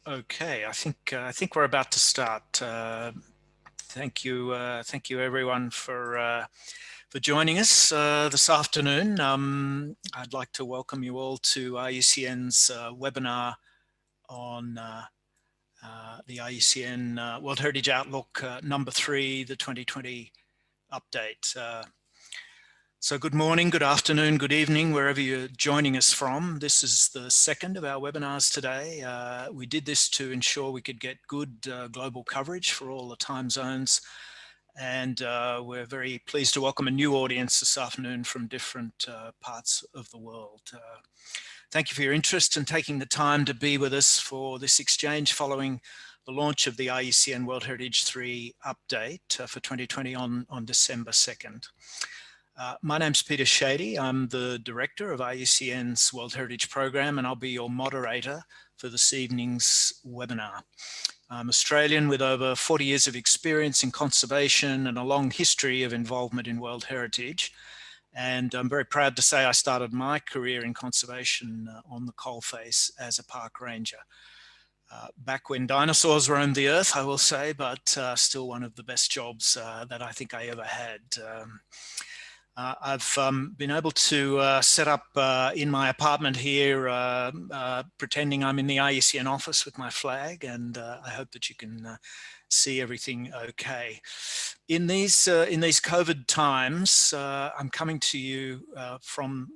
Okay, I think we're about to start. Thank you everyone for joining us this afternoon. I'd like to welcome you all to IUCN's webinar on the IUCN World Heritage Outlook number 3, the 2020 update. So good morning, good afternoon, good evening, wherever you're joining us from. This is the second of our webinars today. We did this to ensure we could get good global coverage for all the time zones. And we're very pleased to welcome a new audience this afternoon from different parts of the world. Thank you for your interest in taking the time to be with us for this exchange following the launch of the IUCN World Heritage 3 update for 2020 on December 2nd. My name's Peter Shady. I'm the director of IUCN's World Heritage Program, and I'll be your moderator for this evening's webinar. I'm Australian with over 40 years of experience in conservation and a long history of involvement in World Heritage. And I'm very proud to say I started my career in conservation on the coalface as a park ranger. Back when dinosaurs roamed the earth, I will say, but still one of the best jobs that I think I ever had. I've been able to set up in my apartment here, pretending I'm in the IUCN office with my flag, and I hope that you can see everything okay. In these COVID times, I'm coming to you from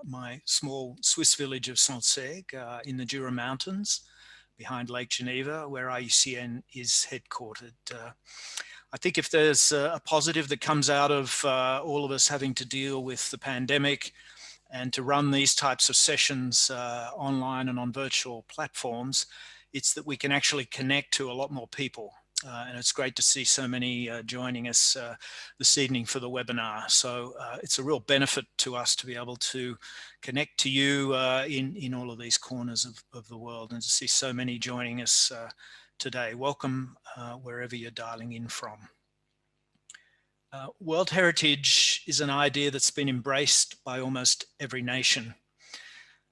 my small Swiss village of Sancergues in the Jura Mountains, behind Lake Geneva, where IUCN is headquartered. I think if there's a positive that comes out of all of us having to deal with the pandemic and to run these types of sessions online and on virtual platforms, it's that we can actually connect to a lot more people. And it's great to see so many joining us this evening for the webinar. So it's a real benefit to us to be able to connect to you in all of these corners of the world, and to see so many joining us today. Welcome wherever you're dialing in from. World Heritage is an idea that's been embraced by almost every nation.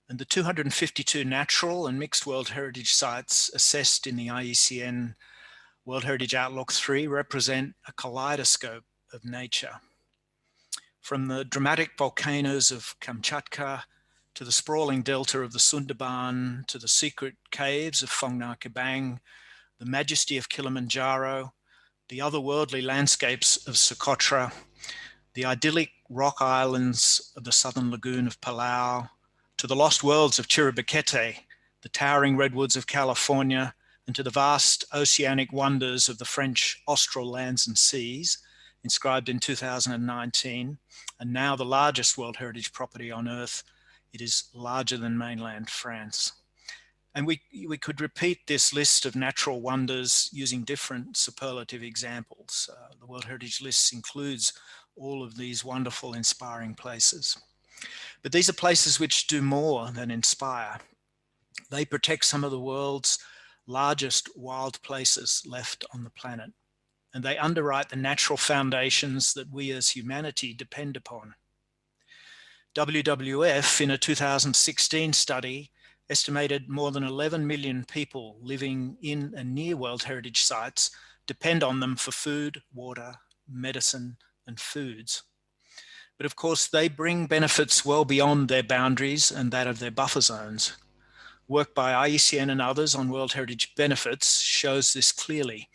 And the 252 natural and mixed World Heritage sites assessed in the IUCN World Heritage Outlook 3 represent a kaleidoscope of nature. From the dramatic volcanoes of Kamchatka to the sprawling delta of the Sundarban, to the secret caves of Phongna Kebang, the majesty of Kilimanjaro, the otherworldly landscapes of Socotra, the idyllic rock islands of the southern lagoon of Palau, to the lost worlds of Chiribikete, the towering redwoods of California, and to the vast oceanic wonders of the French Austral lands and seas, inscribed in 2019, and now the largest World Heritage property on Earth. It is larger than mainland France. And we could repeat this list of natural wonders using different superlative examples. The World Heritage List includes all of these wonderful, inspiring places. But these are places which do more than inspire. They protect some of the world's largest wild places left on the planet, and they underwrite the natural foundations that we as humanity depend upon. WWF, in a 2016 study, estimated more than 11 million people living in and near World Heritage sites depend on them for food, water, medicine, and foods. But of course, they bring benefits well beyond their boundaries and that of their buffer zones. Work by IUCN and others on World Heritage benefits shows this clearly.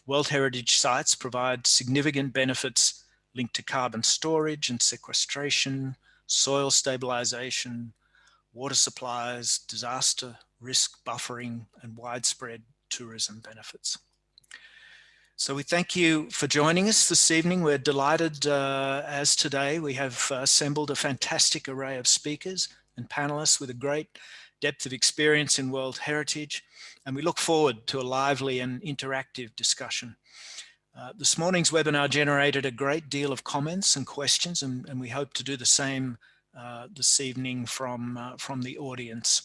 World Heritage sites provide significant benefits linked to carbon storage and sequestration, soil stabilization, water supplies, disaster risk buffering, and widespread tourism benefits. So we thank you for joining us this evening. We're delighted as today we have assembled a fantastic array of speakers and panelists with a great depth of experience in World Heritage, and we look forward to a lively and interactive discussion. This morning's webinar generated a great deal of comments and questions, and we hope to do the same this evening from the audience.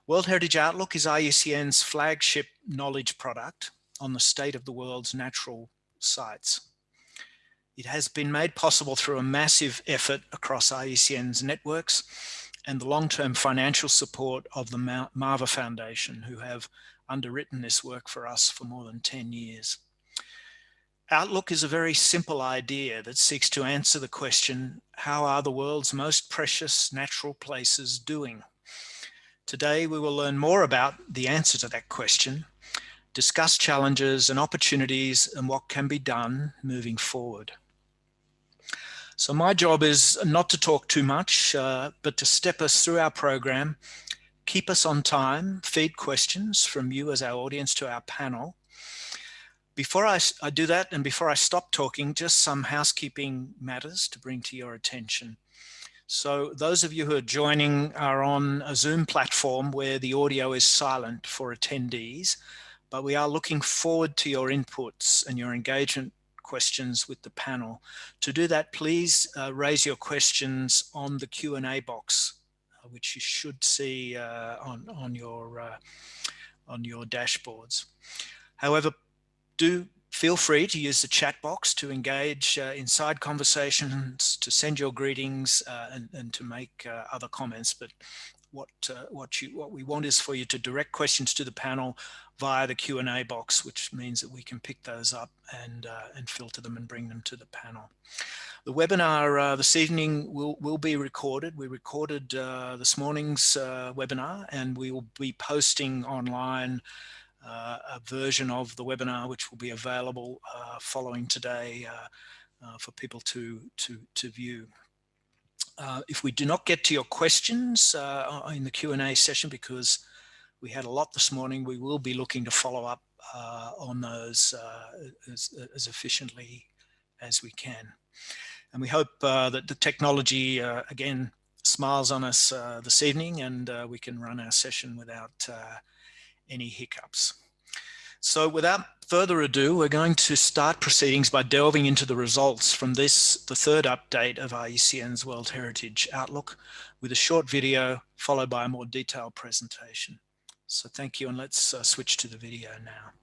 World Heritage Outlook is IUCN's flagship knowledge product on the state of the world's natural sites. It has been made possible through a massive effort across IUCN's networks and the long-term financial support of the Marva Foundation, who have underwritten this work for us for more than 10 years. Outlook is a very simple idea that seeks to answer the question, how are the world's most precious natural places doing? Today, we will learn more about the answer to that question, discuss challenges and opportunities and what can be done moving forward. So my job is not to talk too much, but to step us through our program, keep us on time, feed questions from you as our audience to our panel. Before I do that, and before I stop talking, just some housekeeping matters to bring to your attention. So those of you who are joining are on a Zoom platform where the audio is silent for attendees, but we are looking forward to your inputs and your engagement questions with the panel. To do that, please raise your questions on the Q&A box, which you should see on your dashboards. However, do feel free to use the chat box to engage in side conversations, to send your greetings and to make other comments. But what we want is for you to direct questions to the panel via the Q&A box, which means that we can pick those up and filter them and bring them to the panel. The webinar this evening will be recorded. We recorded this morning's webinar, and we will be posting online a version of the webinar which will be available following today for people to view. If we do not get to your questions in the Q&A session, because we had a lot this morning, we will be looking to follow up on those as efficiently as we can. And we hope that the technology again smiles on us this evening, and we can run our session without any hiccups. So without further ado, we're going to start proceedings by delving into the results from the third update of IUCN's World Heritage Outlook, with a short video followed by a more detailed presentation. So thank you, and let's switch to the video now.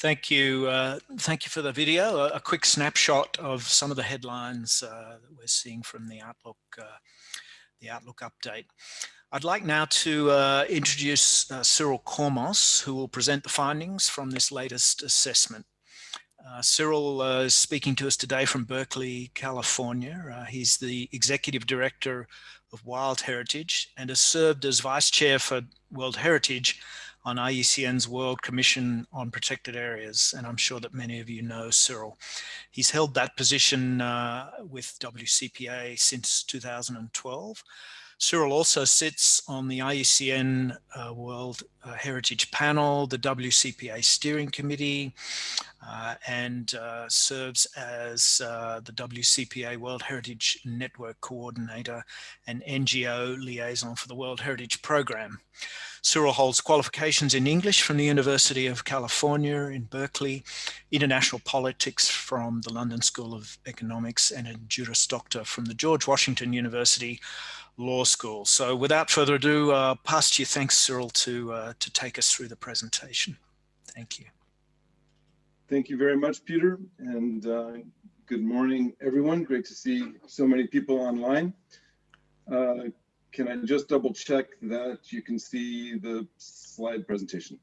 Thank you for the video. A quick snapshot of some of the headlines that we're seeing from the Outlook update. I'd like now to introduce Cyril Kormos, who will present the findings from this latest assessment. Cyril is speaking to us today from Berkeley, California. He's the Executive Director of Wild Heritage and has served as Vice Chair for World Heritage on IUCN's World Commission on Protected Areas, and I'm sure that many of you know Cyril. He's held that position with WCPA since 2012. Cyril also sits on the IUCN World Heritage Panel, the WCPA Steering Committee, and serves as the WCPA World Heritage Network Coordinator and NGO Liaison for the World Heritage Program. Cyril holds qualifications in English from the University of California in Berkeley, International Politics from the London School of Economics, and a Juris Doctor from the George Washington University Law School. So without further ado, pass to you. Thanks, Cyril, to take us through the presentation. Thank you. Thank you very much, Peter, and good morning, everyone. Great to see so many people online. Can I just double check that you can see the slide presentation?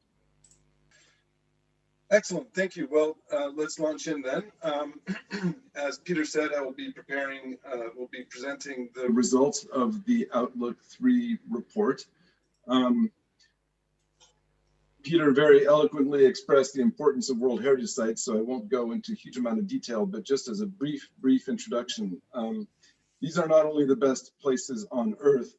Excellent, thank you. Well, let's launch in then. As Peter said, I will be we'll be presenting the results of the Outlook 3 report. Peter very eloquently expressed the importance of World Heritage Sites, so I won't go into a huge amount of detail, but just as a brief introduction, these are not only the best places on Earth,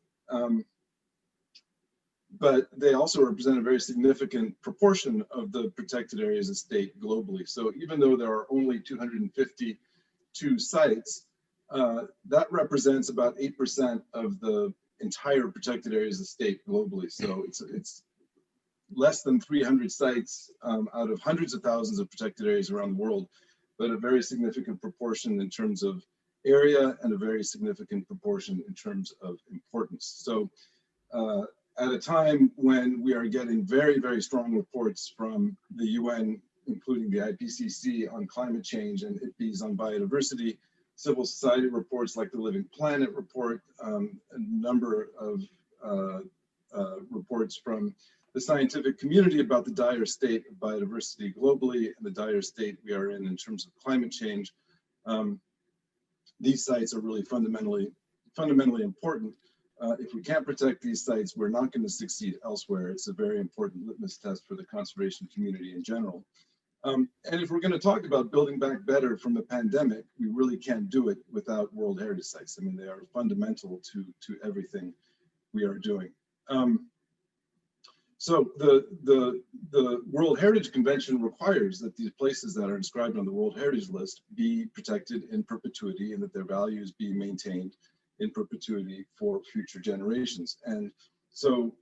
but they also represent a very significant proportion of the protected areas of state globally. So even though there are only 252 sites, that represents about 8% of the entire protected areas of state globally. So it's less than 300 sites out of hundreds of thousands of protected areas around the world, but a very significant proportion in terms of area and a very significant proportion in terms of importance. So at a time when we are getting very, very strong reports from the UN, including the IPCC on climate change and IPBES on biodiversity, civil society reports like the Living Planet report, a number of reports from the scientific community about the dire state of biodiversity globally and the dire state we are in terms of climate change. These sites are really fundamentally important. If we can't protect these sites, we're not going to succeed elsewhere. It's a very important litmus test for the conservation community in general. And if we're going to talk about building back better from a pandemic, we really can't do it without World Heritage Sites. I mean, they are fundamental to everything we are doing. So the World Heritage Convention requires that these places that are inscribed on the World Heritage List be protected in perpetuity and that their values be maintained in perpetuity for future generations. And so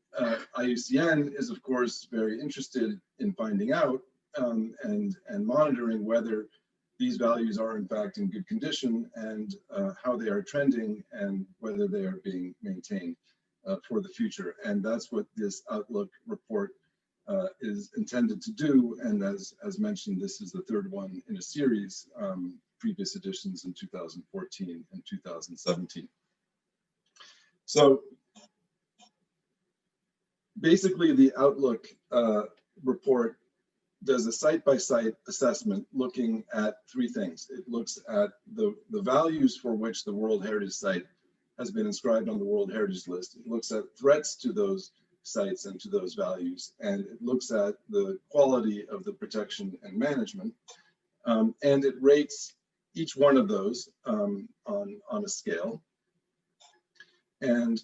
IUCN is, of course, very interested in finding out and monitoring whether these values are in fact in good condition and how they are trending and whether they are being maintained for the future. And that's what this Outlook report is intended to do. And as mentioned, this is the third one in a series, previous editions in 2014 and 2017. So basically the Outlook report does a site-by-site assessment looking at three things. It looks at the values for which the World Heritage Site has been inscribed on the World Heritage List. It looks at threats to those sites and to those values, and it looks at the quality of the protection and management, and it rates each one of those on a scale. And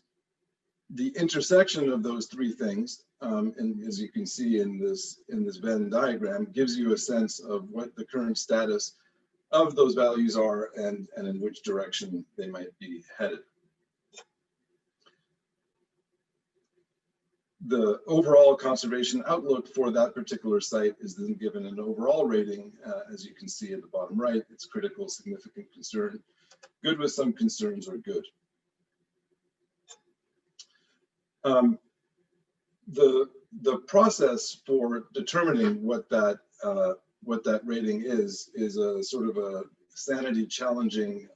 the intersection of those three things, and as you can see in this Venn diagram, gives you a sense of what the current status of those values are and in which direction they might be headed. The overall conservation outlook for that particular site is then given an overall rating, as you can see at the bottom right. It's critical, significant, concern, good with some concerns, or good. The process for determining what that rating is a sort of a sanity challenging,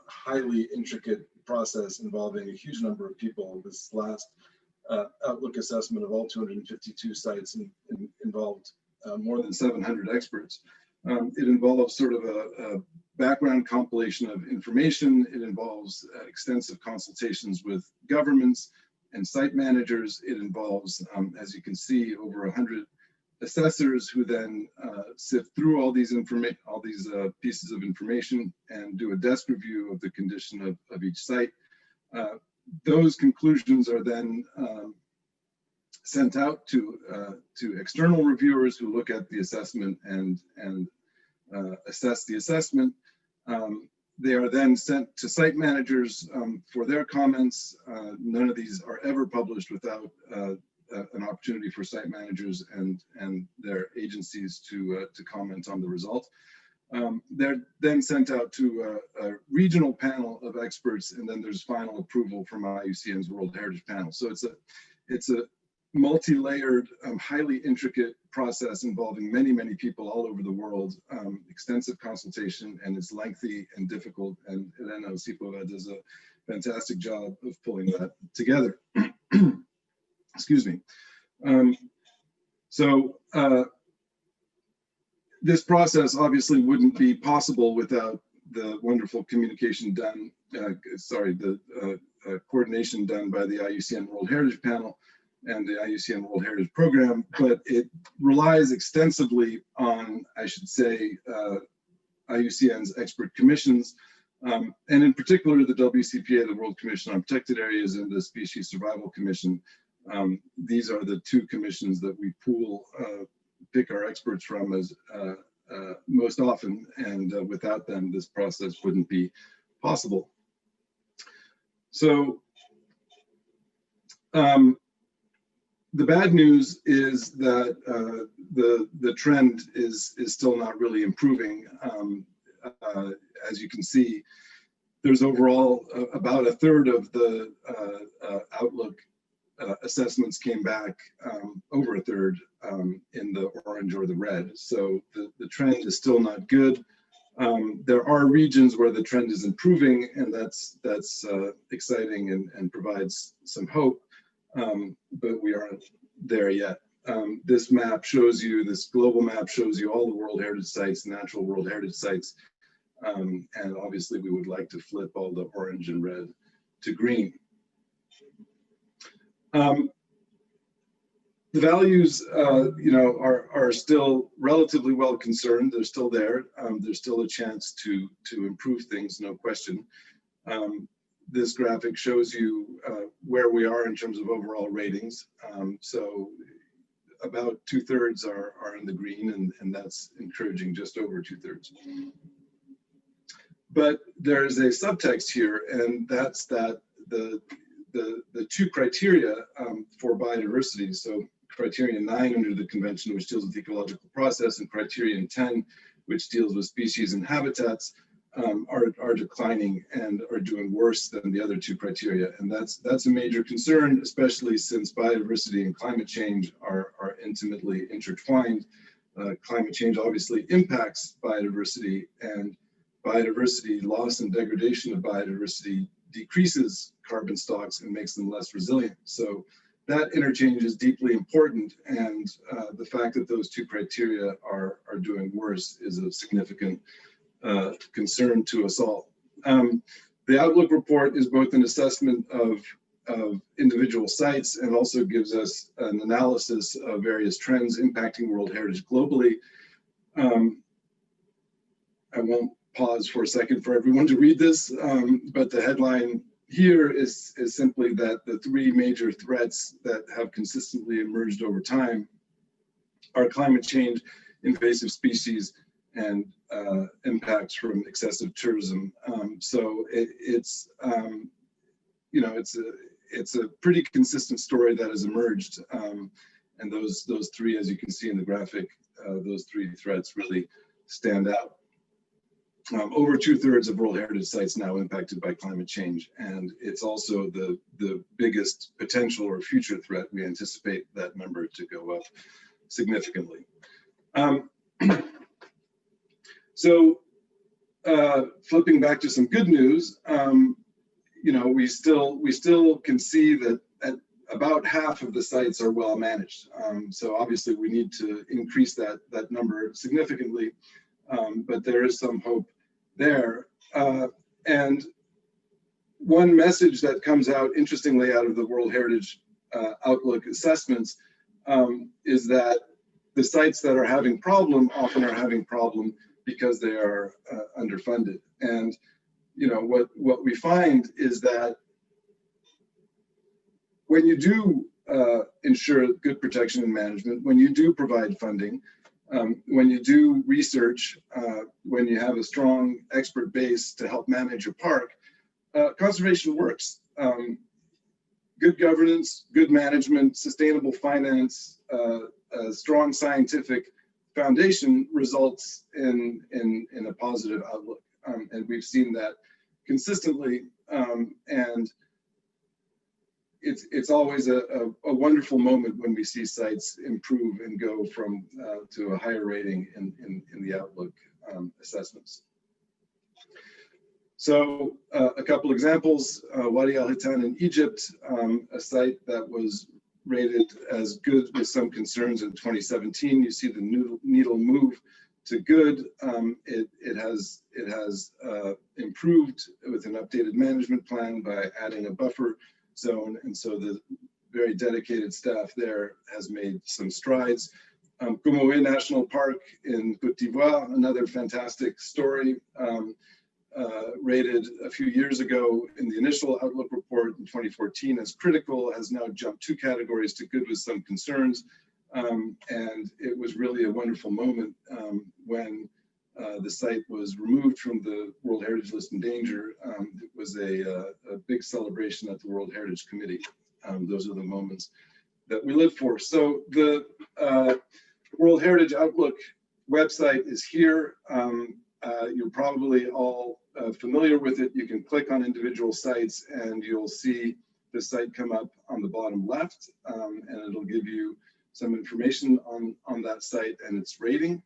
highly intricate process involving a huge number of people. This last Outlook assessment of all 252 sites involved more than 700 experts. It involves sort of a background compilation of information. It involves extensive consultations with governments and site managers. It involves, as you can see, over 100 assessors who then sift through all these pieces of information and do a desk review of the condition of each site. Those conclusions are then sent out to external reviewers who look at the assessment and assess the assessment. They are then sent to site managers for their comments. None of these are ever published without an opportunity for site managers and their agencies to comment on the result. They're then sent out to a regional panel of experts, and then there's final approval from IUCN's World Heritage Panel. So it's a multi-layered, highly intricate process involving many people all over the world, extensive consultation, and it's lengthy and difficult, and Elena Osipova does a fantastic job of pulling that together. Excuse me. this process obviously wouldn't be possible without the wonderful communication done, coordination done by the IUCN World Heritage Panel and the IUCN World Heritage Program, but it relies extensively on, I should say, IUCN's expert commissions, and in particular the WCPA, the World Commission on Protected Areas, and the Species Survival Commission. These are the two commissions that we pick our experts from as most often, and without them, this process wouldn't be possible. So the bad news is that the trend is still not really improving. As you can see, there's overall about a third of the Outlook assessments came back, over a third, in the orange or the red. So the trend is still not good. There are regions where the trend is improving, and that's exciting and provides some hope, but we aren't there yet. This map shows you, this global map shows you all the World Heritage sites, natural World Heritage sites, and obviously we would like to flip all the orange and red to green. The values, are still relatively well concerned. They're still there. There's still a chance to improve things, no question. This graphic shows you where we are in terms of overall ratings. So about 2/3 are in the green, and that's encouraging, just over 2/3. But there's a subtext here, and that's that the two criteria for biodiversity, so criterion 9 under the convention, which deals with ecological process, and criterion 10, which deals with species and habitats, are declining and are doing worse than the other two criteria. And that's a major concern, especially since biodiversity and climate change are intimately intertwined. Climate change obviously impacts biodiversity, and biodiversity loss and degradation of biodiversity decreases carbon stocks and makes them less resilient. So that interchange is deeply important, and the fact that those two criteria are doing worse is a significant concern to us all. The Outlook report is both an assessment of individual sites and also gives us an analysis of various trends impacting World Heritage globally. I won't pause for a second for everyone to read this, but the headline here is simply that the three major threats that have consistently emerged over time are climate change, invasive species, and impacts from excessive tourism. So it's a pretty consistent story that has emerged, and those three, as you can see in the graphic, those three threats really stand out. Over 2/3 of World Heritage sites now impacted by climate change, and it's also the biggest potential or future threat. We anticipate that number to go up significantly. So flipping back to some good news, we still can see that about half of the sites are well managed. So obviously we need to increase that number significantly, but there is some hope there. And one message that comes out, interestingly, out of the World Heritage Outlook assessments is that the sites that are having problem often are having problem because they are underfunded. And what we find is that when you do ensure good protection and management, when you do provide funding, when you do research, when you have a strong expert base to help manage your park, conservation works. Good governance, good management, sustainable finance, a strong scientific foundation results in a positive outlook. And we've seen that consistently. And it's always a wonderful moment when we see sites improve and go from to a higher rating in the Outlook assessments. So a couple examples: Wadi Al Hitan in Egypt, a site that was rated as good with some concerns in 2017. You see the needle move to good. It has improved with an updated management plan by adding a buffer zone, and so the very dedicated staff there has made some strides. Kumoe National Park in Côte d'Ivoire, another fantastic story, rated a few years ago in the initial Outlook report in 2014 as critical, has now jumped 2 categories to good with some concerns. And it was really a wonderful moment when the site was removed from the World Heritage List in danger. It was a big celebration at the World Heritage Committee. Those are the moments that we live for. So the World Heritage Outlook website is here. You're probably all familiar with it. You can click on individual sites and you'll see the site come up on the bottom left, and it'll give you some information on that site and its rating.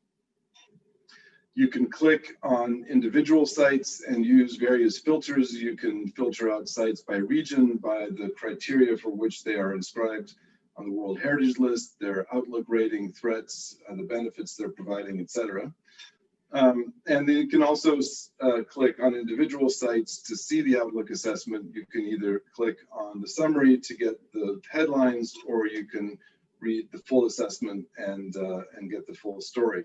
You can click on individual sites and use various filters. You can filter out sites by region, by the criteria for which they are inscribed on the World Heritage List, their Outlook rating, threats, the benefits they're providing, etc. And then you can also click on individual sites to see the Outlook assessment. You can either click on the summary to get the headlines, or you can read the full assessment and get the full story.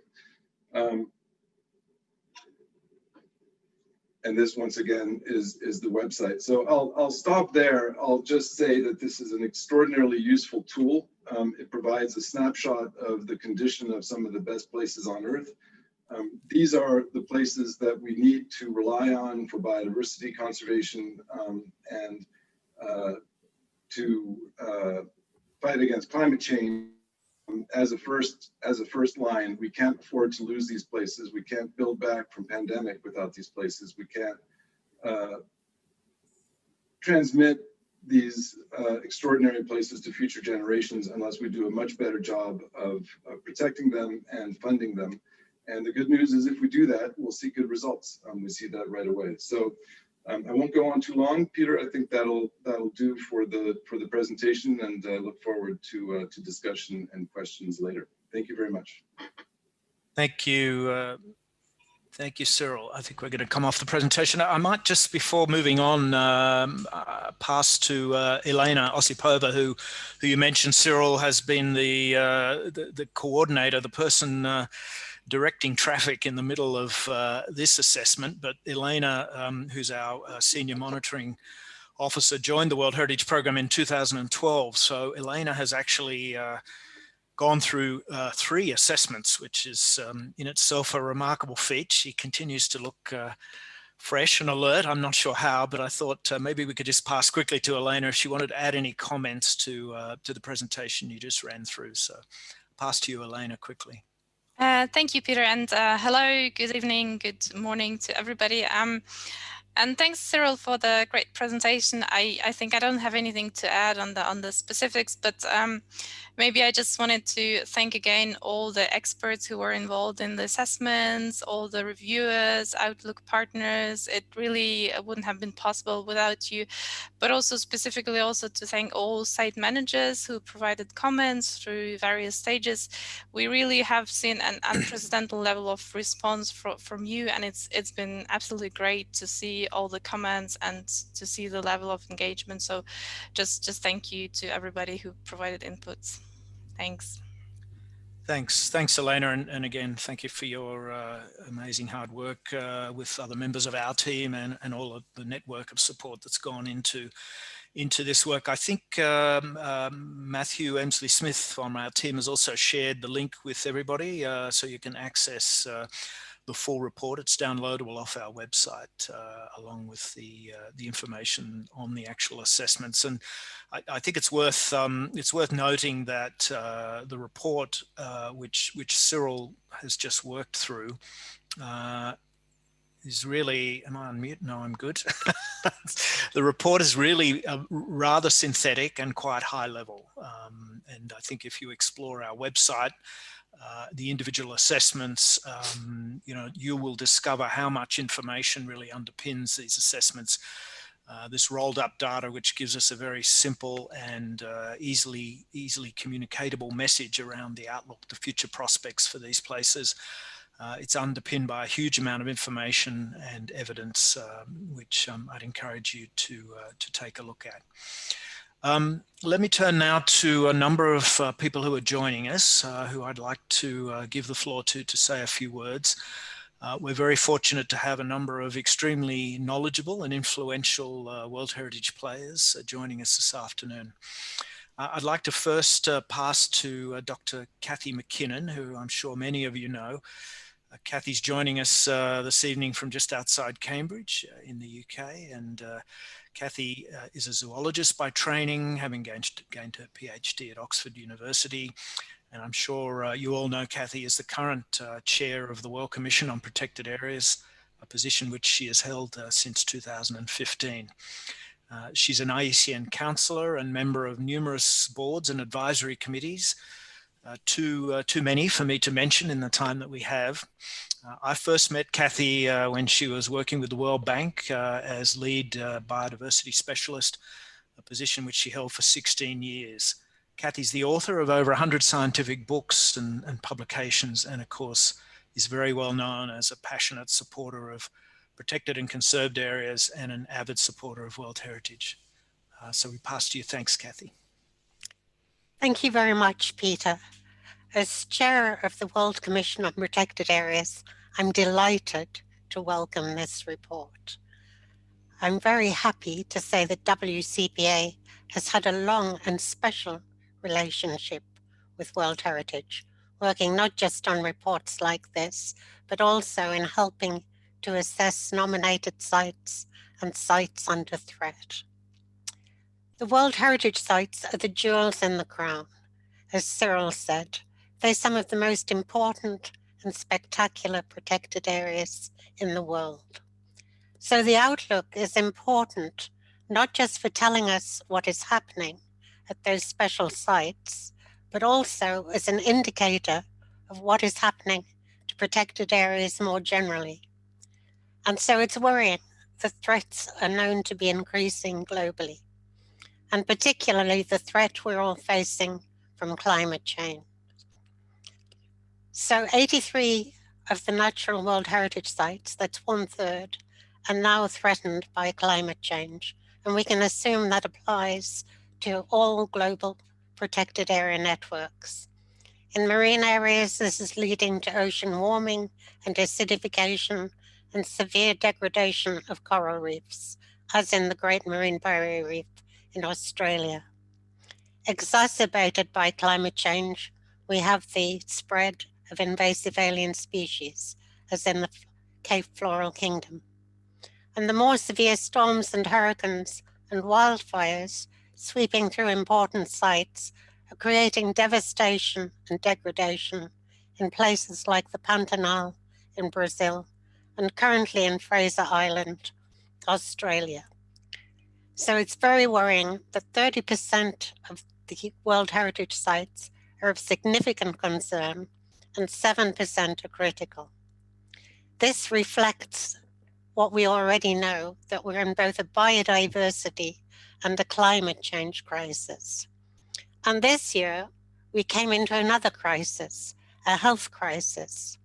And this, once again, is the website. So I'll stop there. I'll just say that this is an extraordinarily useful tool. It provides a snapshot of the condition of some of the best places on Earth. These are the places that we need to rely on for biodiversity conservation and to fight against climate change. As a first line, we can't afford to lose these places. We can't build back from pandemic without these places. We can't transmit these extraordinary places to future generations unless we do a much better job of protecting them and funding them. And the good news is, if we do that, we'll see good results. We see that right away. So I won't go on too long, Peter. I think that'll do for the presentation, and look forward to discussion and questions later. Thank you very much. Thank you. Thank you, Cyril. I think we're going to come off the presentation. I might just, before moving on, pass to Elena Osipova, who you mentioned. Cyril has been the coordinator, the person directing traffic in the middle of this assessment. But Elena, who's our senior monitoring officer, joined the World Heritage Program in 2012. So Elena has actually gone through 3 assessments, which is in itself a remarkable feat. She continues to look fresh and alert. I'm not sure how, but I thought maybe we could just pass quickly to Elena if she wanted to add any comments to the presentation you just ran through. So pass to you, Elena, quickly. Thank you, Peter, and hello, good evening, good morning to everybody. And thanks, Cyril, for the great presentation. I think I don't have anything to add on the specifics, but maybe I just wanted to thank again all the experts who were involved in the assessments, all the reviewers, Outlook partners. It really wouldn't have been possible without you. But also specifically also to thank all site managers who provided comments through various stages. We really have seen an unprecedented level of response from you, and it's been absolutely great to see all the comments and to see the level of engagement. So just thank you to everybody who provided inputs. Thanks. Thanks, Elena, and again, thank you for your amazing hard work with other members of our team and all of the network of support that's gone into this work. I think Matthew Emsley Smith from our team has also shared the link with everybody, so you can access the full report. It's downloadable off our website, along with the information on the actual assessments. And I think it's worth noting that the report, which Cyril has just worked through, is really, am I on mute? No, I'm good. The report is really rather synthetic and quite high level. And I think if you explore our website, the individual assessments, you will discover how much information really underpins these assessments. This rolled up data, which gives us a very simple and easily communicatable message around the outlook, the future prospects for these places. It's underpinned by a huge amount of information and evidence, which I'd encourage you to take a look at. Let me turn now to a number of people who are joining us, who I'd like to give the floor to say a few words. We're very fortunate to have a number of extremely knowledgeable and influential World Heritage players joining us this afternoon. I'd like to first pass to Dr. Cathy McKinnon, who I'm sure many of you know. Cathy's joining us this evening from just outside Cambridge in the UK, and Cathy is a zoologist by training, having gained her PhD at Oxford University. And I'm sure you all know Cathy is the current chair of the World Commission on Protected Areas, a position which she has held since 2015. She's an IUCN councillor and member of numerous boards and advisory committees, too many for me to mention in the time that we have. I first met Cathy when she was working with the World Bank as lead biodiversity specialist, a position which she held for 16 years. Cathy's the author of over 100 scientific books and publications, and of course is very well known as a passionate supporter of protected and conserved areas and an avid supporter of World Heritage. So we pass to you. Thanks, Cathy. Thank you very much, Peter. As chair of the World Commission on Protected Areas, I'm delighted to welcome this report. I'm very happy to say that WCPA has had a long and special relationship with World Heritage, working not just on reports like this, but also in helping to assess nominated sites and sites under threat. The World Heritage sites are the jewels in the crown. As Cyril said, they're some of the most important and spectacular protected areas in the world. So the outlook is important, not just for telling us what is happening at those special sites, but also as an indicator of what is happening to protected areas more generally. And so it's worrying. The threats are known to be increasing globally, and particularly the threat we're all facing from climate change. So 83 of the natural World Heritage sites, that's 1/3, are now threatened by climate change. And we can assume that applies to all global protected area networks. In marine areas, this is leading to ocean warming and acidification and severe degradation of coral reefs, as in the Great Marine Barrier Reef in Australia. Exacerbated by climate change, we have the spread of invasive alien species, as in the Cape Floral Kingdom. And the more severe storms and hurricanes and wildfires sweeping through important sites are creating devastation and degradation in places like the Pantanal in Brazil and currently in Fraser Island, Australia. So it's very worrying that 30% of the World Heritage sites are of significant concern and 7% are critical. This reflects what we already know, that we're in both a biodiversity and a climate change crisis. And this year, we came into another crisis, a health crisis.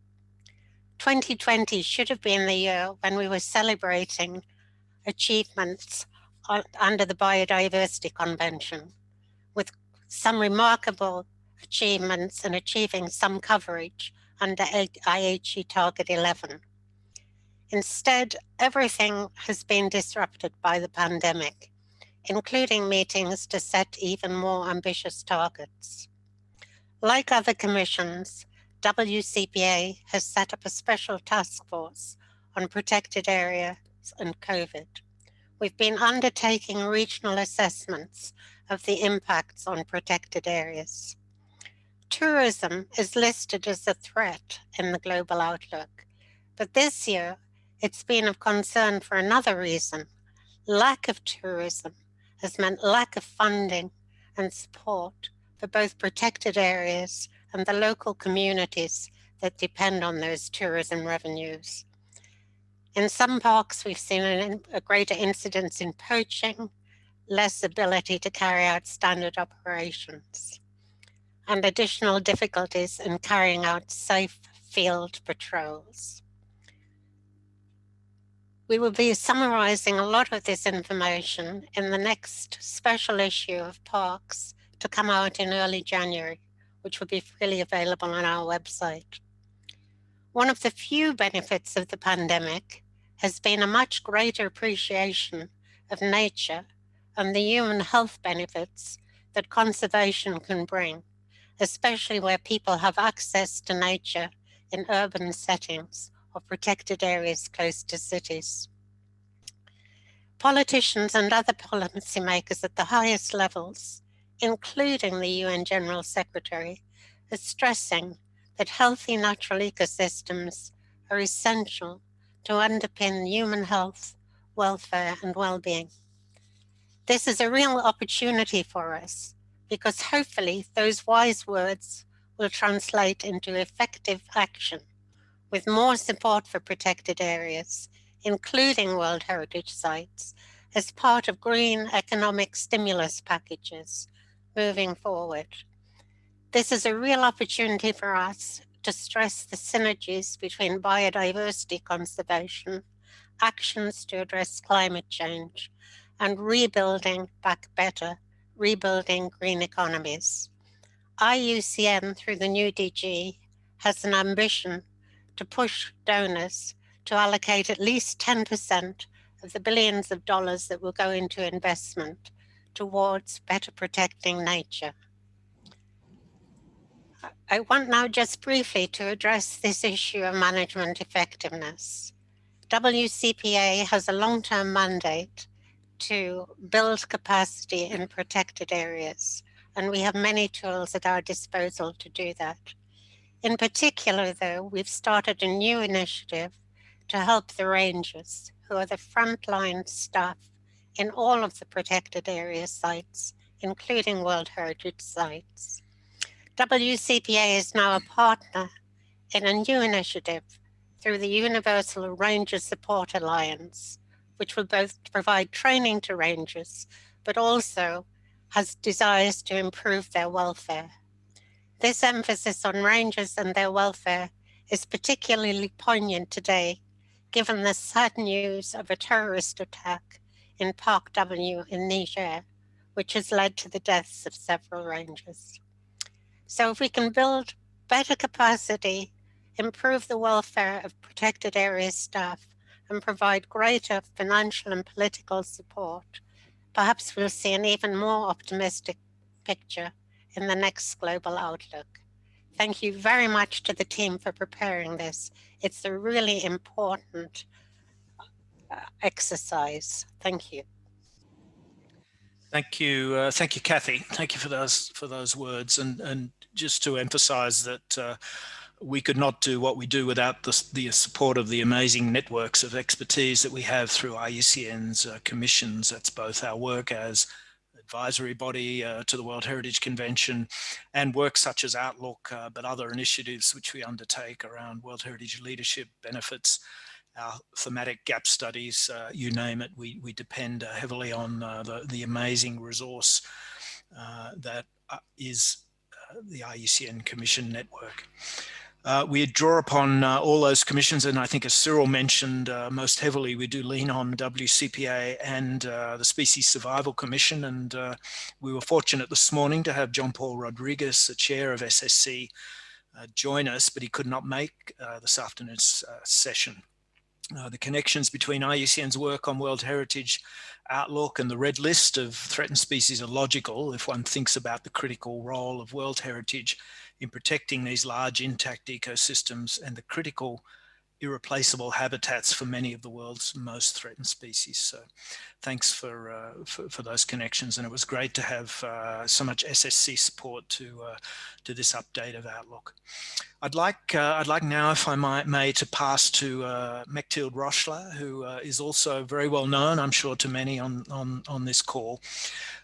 2020 should have been the year when we were celebrating achievements under the Biodiversity Convention, with some remarkable achievements in achieving some coverage under IHE Target 11. Instead, everything has been disrupted by the pandemic, including meetings to set even more ambitious targets. Like other commissions, WCPA has set up a special task force on protected areas and COVID. We've been undertaking regional assessments of the impacts on protected areas. Tourism is listed as a threat in the global outlook, but this year it's been of concern for another reason. Lack of tourism has meant lack of funding and support for both protected areas and the local communities that depend on those tourism revenues. In some parks, we've seen a greater incidence in poaching, less ability to carry out standard operations, and additional difficulties in carrying out safe, field patrols. We will be summarizing a lot of this information in the next special issue of Parks to come out in early January, which will be freely available on our website. One of the few benefits of the pandemic has been a much greater appreciation of nature and the human health benefits that conservation can bring, especially where people have access to nature in urban settings or protected areas close to cities. Politicians and other policymakers at the highest levels, including the UN General Secretary, are stressing that healthy natural ecosystems are essential to underpin human health, welfare, and well-being. This is a real opportunity for us because hopefully those wise words will translate into effective action with more support for protected areas, including World Heritage Sites, as part of green economic stimulus packages moving forward. This is a real opportunity for us to stress the synergies between biodiversity conservation, actions to address climate change, and rebuilding back better, rebuilding green economies. IUCN, through the new DG, has an ambition to push donors to allocate at least 10% of the billions of dollars that will go into investment towards better protecting nature. I want now just briefly to address this issue of management effectiveness. WCPA has a long-term mandate to build capacity in protected areas, and we have many tools at our disposal to do that. In particular, though, we've started a new initiative to help the rangers, who are the frontline staff in all of the protected area sites, including World Heritage Sites. WCPA is now a partner in a new initiative through the Universal Ranger Support Alliance, which will both provide training to rangers, but also has desires to improve their welfare. This emphasis on rangers and their welfare is particularly poignant today, given the sad news of a terrorist attack in Park W in Niger, which has led to the deaths of several rangers. So if we can build better capacity, improve the welfare of protected area staff, and provide greater financial and political support, perhaps we'll see an even more optimistic picture in the next Global Outlook. Thank you very much to the team for preparing this. It's a really important exercise. Thank you. Thank you, Kathy. Thank you for those words, and just to emphasise that we could not do what we do without the support of the amazing networks of expertise that we have through IUCN's commissions. That's both our work as advisory body to the World Heritage Convention and work such as Outlook, but other initiatives which we undertake around World Heritage leadership benefits, our thematic gap studies, you name it. We depend heavily on the amazing resource that is the IUCN Commission network. We draw upon all those commissions, and I think as Cyril mentioned, most heavily we do lean on WCPA and the Species Survival Commission, and we were fortunate this morning to have John Paul Rodriguez, the chair of SSC, join us, but he could not make this afternoon's session. The connections between IUCN's work on World Heritage Outlook and the Red List of threatened species are logical if one thinks about the critical role of World Heritage in protecting these large intact ecosystems and the critical irreplaceable habitats for many of the world's most threatened species. So thanks for those connections, and it was great to have so much SSC support to this update of Outlook. I'd like now, if I may, to pass to Mechtild Rochler, who is also very well known, I'm sure, to many on this call.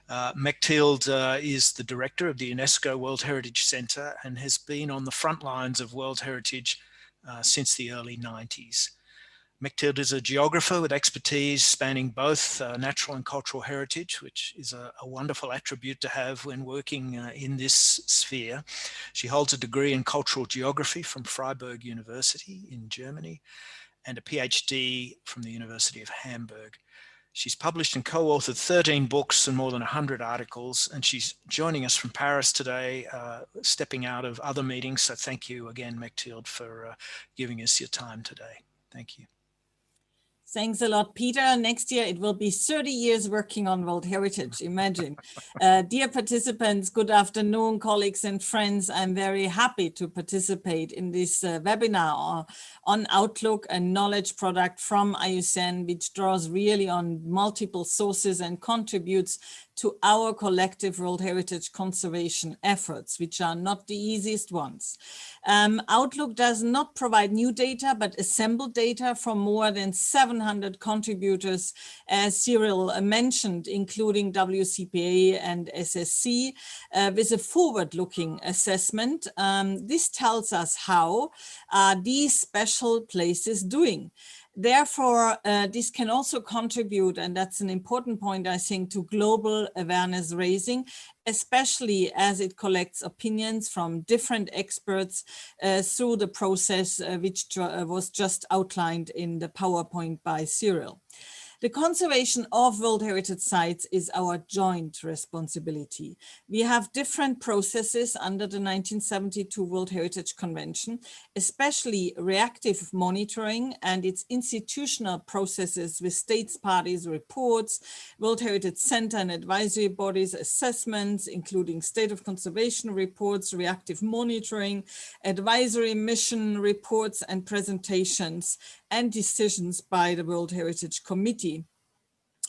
Mechtild is the director of the UNESCO World Heritage Centre and has been on the front lines of World Heritage since the early 90s. Mechthild is a geographer with expertise spanning both natural and cultural heritage, which is a wonderful attribute to have when working in this sphere. She holds a degree in cultural geography from Freiburg University in Germany and a PhD from the University of Hamburg. She's published and co-authored 13 books and more than 100 articles, and she's joining us from Paris today, stepping out of other meetings. So thank you again, Mechthild, for giving us your time today. Thank you. Thanks a lot, Peter. Next year, it will be 30 years working on World Heritage, imagine. Dear participants, good afternoon, colleagues and friends. I'm very happy to participate in this webinar on Outlook, a knowledge product from IUCN, which draws really on multiple sources and contributes to our collective World Heritage conservation efforts, which are not the easiest ones. Outlook does not provide new data, but assembled data from more than 700 contributors, as Cyril mentioned, including WCPA and SSC, with a forward-looking assessment. This tells us how these special places doing. Therefore, this can also contribute, and that's an important point, I think, to global awareness raising, especially as it collects opinions from different experts through the process which was just outlined in the PowerPoint by Cyril. The conservation of World Heritage sites is our joint responsibility. We have different processes under the 1972 World Heritage Convention, especially reactive monitoring and its institutional processes with states parties reports, World Heritage Center and advisory bodies assessments, including state of conservation reports, reactive monitoring, advisory mission reports and presentations, and decisions by the World Heritage Committee,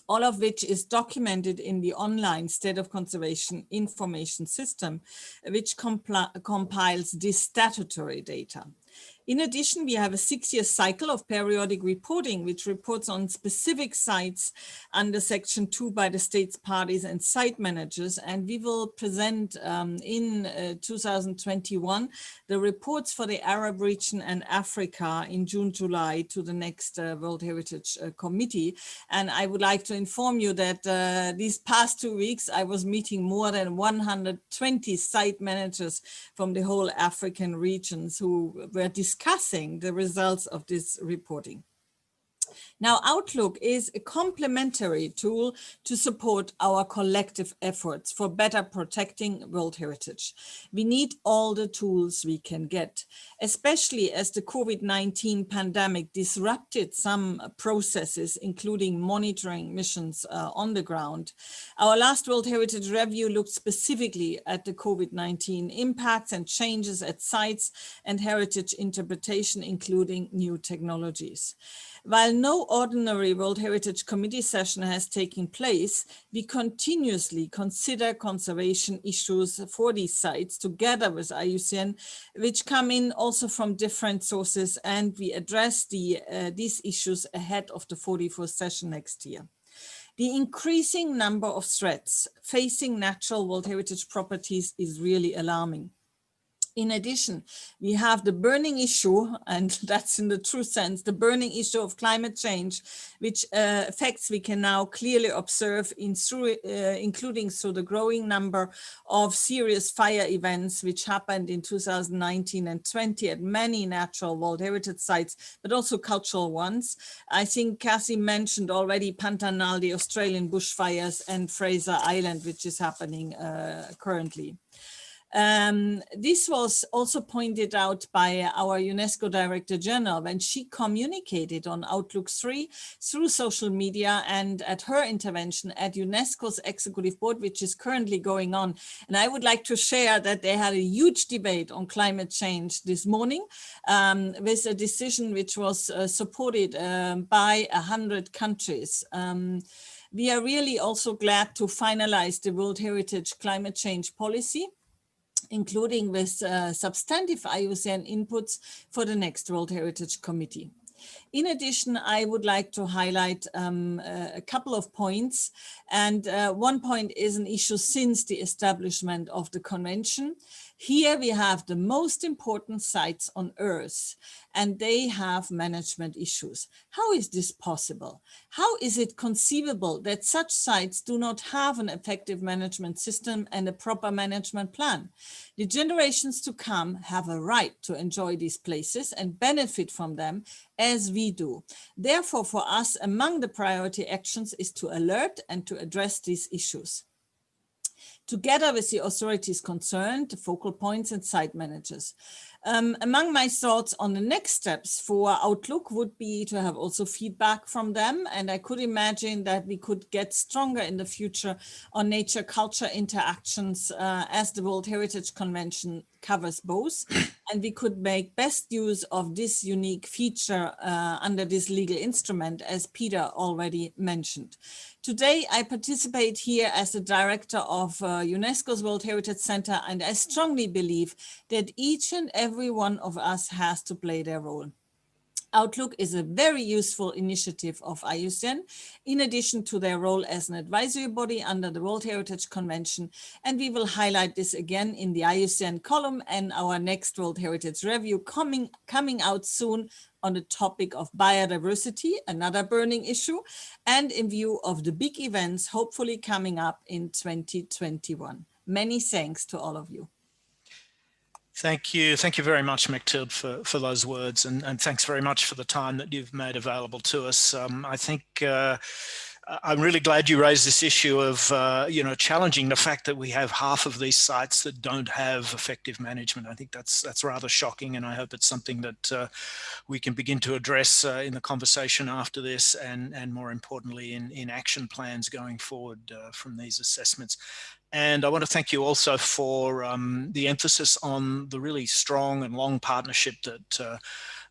all of which is documented in the online State of Conservation Information System, which compiles this statutory data. In addition, we have a 6-year cycle of periodic reporting, which reports on specific sites under Section 2 by the state's parties and site managers. And we will present in 2021 the reports for the Arab region and Africa in June, July to the next World Heritage Committee. And I would like to inform you that these past 2 weeks, I was meeting more than 120 site managers from the whole African regions who were discussing the results of this reporting. Now, Outlook is a complementary tool to support our collective efforts for better protecting World Heritage. We need all the tools we can get, especially as the COVID-19 pandemic disrupted some processes, including monitoring missions on the ground. Our last World Heritage Review looked specifically at the COVID-19 impacts and changes at sites and heritage interpretation, including new technologies. While no ordinary World Heritage Committee session has taken place, we continuously consider conservation issues for these sites together with IUCN, which come in also from different sources, and we address these issues ahead of the 44th session next year. The increasing number of threats facing natural World Heritage properties is really alarming. In addition, we have the burning issue, and that's in the true sense, the burning issue of climate change, which effects we can now clearly observe including through the growing number of serious fire events which happened in 2019 and 20 at many natural World Heritage sites, but also cultural ones. I think Cassie mentioned already Pantanal, the Australian bushfires, and Fraser Island, which is happening currently. This was also pointed out by our UNESCO Director General when she communicated on Outlook 3 through social media and at her intervention at UNESCO's Executive Board, which is currently going on. And I would like to share that they had a huge debate on climate change this morning with a decision which was supported by 100 countries. We are really also glad to finalize the World Heritage climate change policy, including with substantive IUCN inputs for the next World Heritage Committee. In addition, I would like to highlight a couple of points. And one point is an issue since the establishment of the convention. Here we have the most important sites on Earth, and they have management issues. How is this possible? How is it conceivable that such sites do not have an effective management system and a proper management plan? The generations to come have a right to enjoy these places and benefit from them as we do. Therefore, for us, among the priority actions is to alert and to address these issues, together with the authorities concerned, the focal points and site managers. Among my thoughts on the next steps for Outlook would be to have also feedback from them. And I could imagine that we could get stronger in the future on nature-culture interactions as the World Heritage Convention covers both. And we could make best use of this unique feature under this legal instrument, as Peter already mentioned. Today, I participate here as the director of UNESCO's World Heritage Center, and I strongly believe that each and every one of us has to play their role. Outlook is a very useful initiative of IUCN, in addition to their role as an advisory body under the World Heritage Convention. And we will highlight this again in the IUCN column and our next World Heritage Review coming out soon on the topic of biodiversity, another burning issue, and in view of the big events hopefully coming up in 2021. Many thanks to all of you. Thank you very much, Mechtild, for those words, and thanks very much for the time that you've made available to us. I think I'm really glad you raised this issue of challenging the fact that we have half of these sites that don't have effective management. I think that's rather shocking, and I hope it's something that we can begin to address in the conversation after this, and more importantly in action plans going forward from these assessments. And I want to thank you also for the emphasis on the really strong and long partnership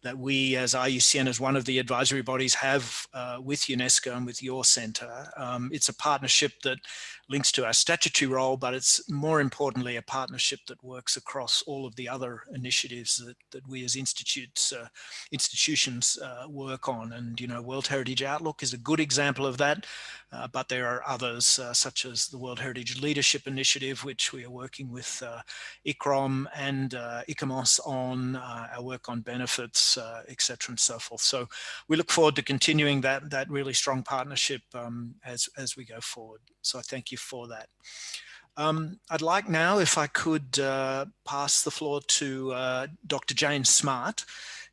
that we as IUCN, as one of the advisory bodies, have with UNESCO and with your centre. It's a partnership that links to our statutory role, but it's more importantly a partnership that works across all of the other initiatives that we as institutions work on. And, World Heritage Outlook is a good example of that, but there are others such as the World Heritage Leadership Initiative, which we are working with ICROM and ICOMOS on, our work on benefits, etc. and so forth. So we look forward to continuing that really strong partnership as we go forward. So I thank you for that. I'd like now, if I could, pass the floor to Dr. Jane Smart.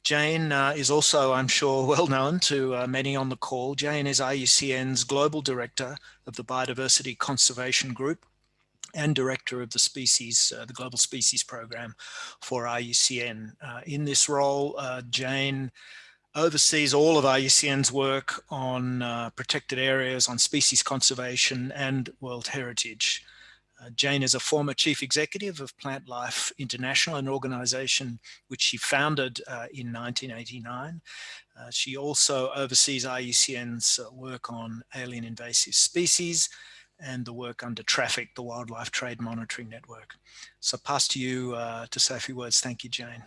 Jane is also, I'm sure, well known to many on the call. Jane is IUCN's Global Director of the Biodiversity Conservation Group and Director of the Global Species Program for IUCN. In this role, Jane oversees all of IUCN's work on protected areas, on species conservation and World Heritage. Jane is a former chief executive of Plant Life International, an organization which she founded in 1989. She also oversees IUCN's work on alien invasive species and the work under Traffic, the Wildlife Trade Monitoring Network. So pass to you to say a few words. Thank you, Jane.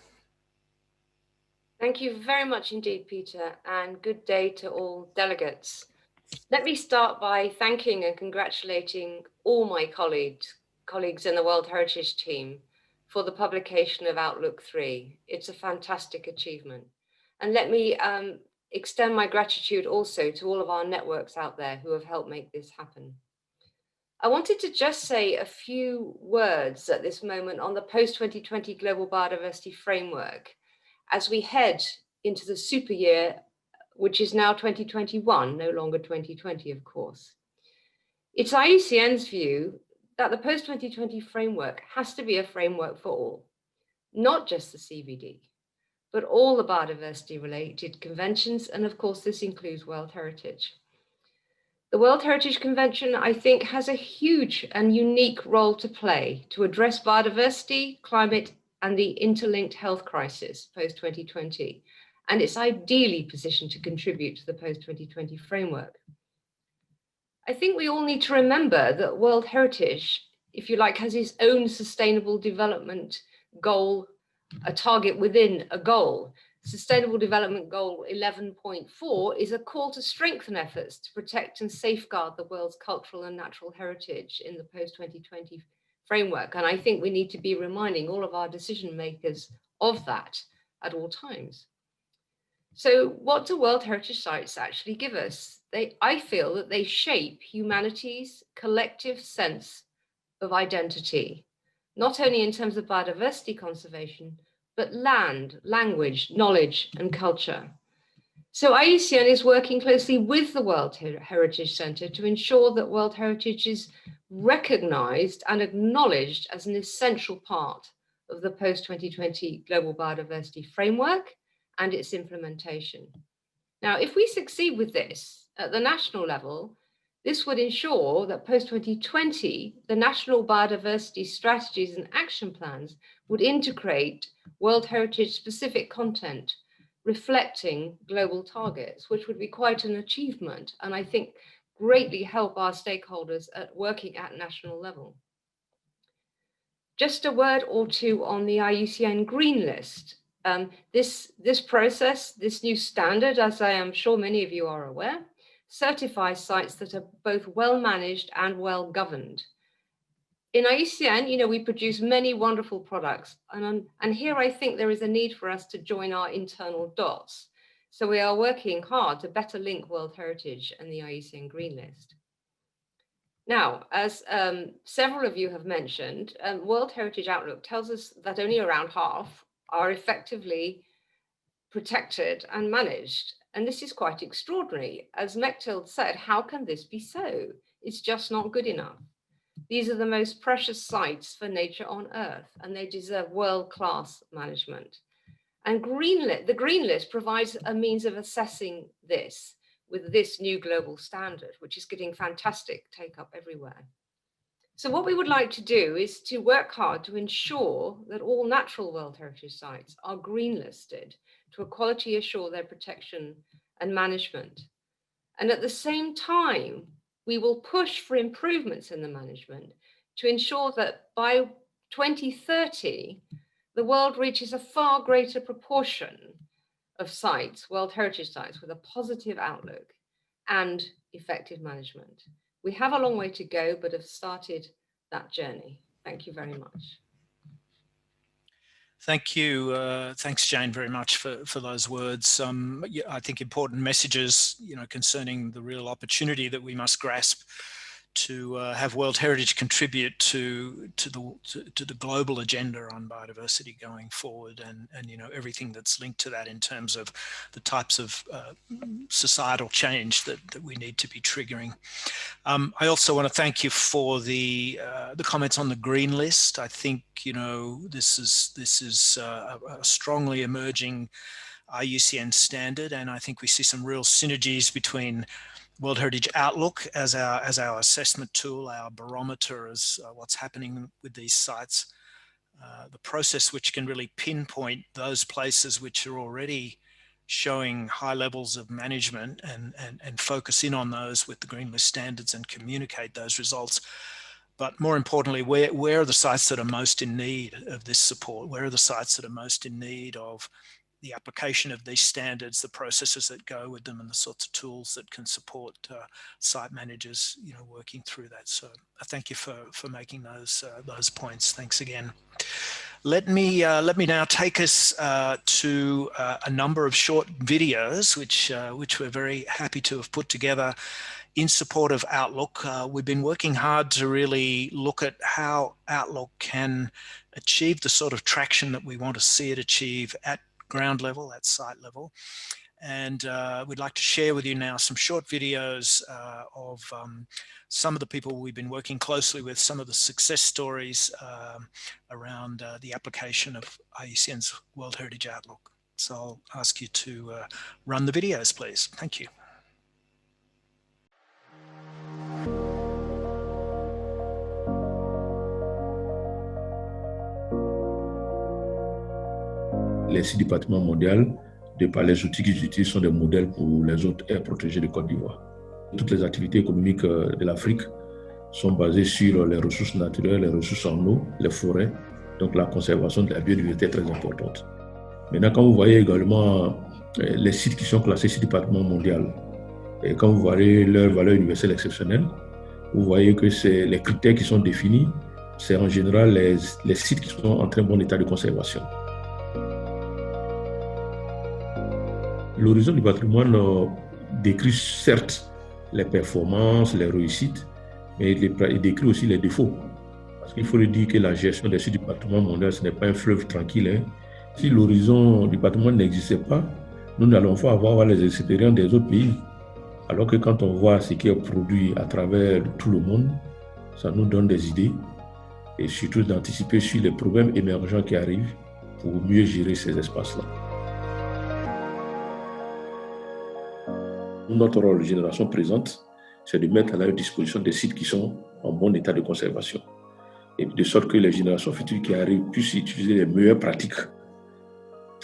Thank you very much indeed, Peter, and good day to all delegates. Let me start by thanking and congratulating all my colleagues in the World Heritage team for the publication of Outlook 3. It's a fantastic achievement. And let me extend my gratitude also to all of our networks out there who have helped make this happen. I wanted to just say a few words at this moment on the post-2020 Global Biodiversity Framework as we head into the super year, which is now 2021, no longer 2020, of course. It's IUCN's view that the post-2020 framework has to be a framework for all, not just the CBD, but all the biodiversity-related conventions, and of course, this includes World Heritage. The World Heritage Convention, I think, has a huge and unique role to play to address biodiversity, climate, and the interlinked health crisis post-2020, and it's ideally positioned to contribute to the post-2020 framework. I think we all need to remember that World Heritage, if you like, has its own sustainable development goal, a target within a goal. Sustainable Development Goal 11.4 is a call to strengthen efforts to protect and safeguard the world's cultural and natural heritage in the post-2020 framework. And I think we need to be reminding all of our decision makers of that at all times. So what do World Heritage Sites actually give us? I feel that they shape humanity's collective sense of identity, not only in terms of biodiversity conservation, but land, language, knowledge, and culture. So IUCN is working closely with the World Heritage Centre to ensure that World Heritage is recognised and acknowledged as an essential part of the post-2020 Global Biodiversity Framework and its implementation. Now, if we succeed with this at the national level, this would ensure that post-2020, the national biodiversity strategies and action plans would integrate World Heritage specific content reflecting global targets, which would be quite an achievement, and I think greatly help our stakeholders at working at national level. Just a word or two on the IUCN Green List. This process, this new standard, as I am sure many of you are aware, certifies sites that are both well managed and well governed. In IUCN, we produce many wonderful products, and here I think there is a need for us to join our internal dots. So we are working hard to better link World Heritage and the IUCN Green List. Now, as several of you have mentioned, World Heritage Outlook tells us that only around half are effectively protected and managed. And this is quite extraordinary. As Mechthild said, how can this be so? It's just not good enough. These are the most precious sites for nature on Earth, and they deserve world-class management. And the Green List provides a means of assessing this with this new global standard, which is getting fantastic take-up everywhere. So what we would like to do is to work hard to ensure that all natural World Heritage Sites are green listed to quality assure their protection and management. And at the same time, we will push for improvements in the management to ensure that by 2030, the world reaches a far greater proportion of sites, World Heritage Sites, with a positive outlook and effective management. We have a long way to go, but have started that journey. Thank you very much. Thank you. Thanks, Jane, very much for those words. I think important messages, concerning the real opportunity that we must grasp to have World Heritage contribute to the global agenda on biodiversity going forward, and everything that's linked to that in terms of the types of societal change that we need to be triggering. I also want to thank you for the comments on the Green List. I think this is a strongly emerging IUCN standard, and I think we see some real synergies between World Heritage Outlook as our assessment tool, our barometer as what's happening with these sites, the process which can really pinpoint those places which are already showing high levels of management and focus in on those with the Green List standards and communicate those results. But more importantly, where are the sites that are most in need of this support? Where are the sites that are most in need of the application of these standards, the processes that go with them, and the sorts of tools that can support site managers, working through that. So I thank you for making those points. Thanks again. Let me now take us to a number of short videos, which we're very happy to have put together in support of Outlook. We've been working hard to really look at how Outlook can achieve the sort of traction that we want to see it achieve at ground level, at site level. And we'd like to share with you now some short videos of some of the people we've been working closely with, some of the success stories around the application of IUCN's World Heritage Outlook. So I'll ask you to run the videos, please. Thank you. Les 6 départements mondiaux, de par les outils qu'ils utilisent, sont des modèles pour les autres aires protégées de Côte d'Ivoire. Toutes les activités économiques de l'Afrique sont basées sur les ressources naturelles, les ressources en eau, les forêts. Donc la conservation de la biodiversité est très importante. Maintenant, quand vous voyez également les sites qui sont classés sites du patrimoine mondial, et quand vous voyez leur valeur universelle exceptionnelle, vous voyez que c'est les critères qui sont définis, c'est en général les sites qui sont en très bon état de conservation. L'horizon du patrimoine décrit certes les performances, les réussites, mais il décrit aussi les défauts. Parce qu'il faut le dire que la gestion des sites du patrimoine mondial, ce n'est pas un fleuve tranquille. Si l'horizon du patrimoine n'existait pas, nous n'allons pas avoir les expériences des autres pays. Alors que quand on voit ce qui est produit à travers tout le monde, ça nous donne des idées et surtout d'anticiper sur les problèmes émergents qui arrivent pour mieux gérer ces espaces-là. Notre rôle, génération présente, c'est de mettre à leur disposition des sites qui sont en bon état de conservation. Et de sorte que les générations futures qui arrivent puissent utiliser les meilleures pratiques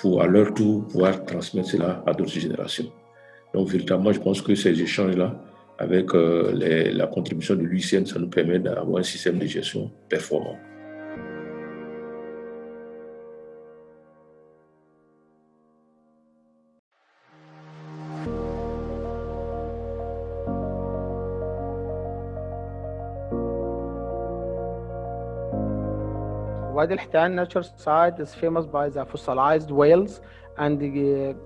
pour à leur tour pouvoir transmettre cela à d'autres générations. Donc véritablement, je pense que ces échanges-là, avec la contribution de l'IUCN, ça nous permet d'avoir un système de gestion performant. Wadi al-Hitan Nature Site is famous by the fossilized whales and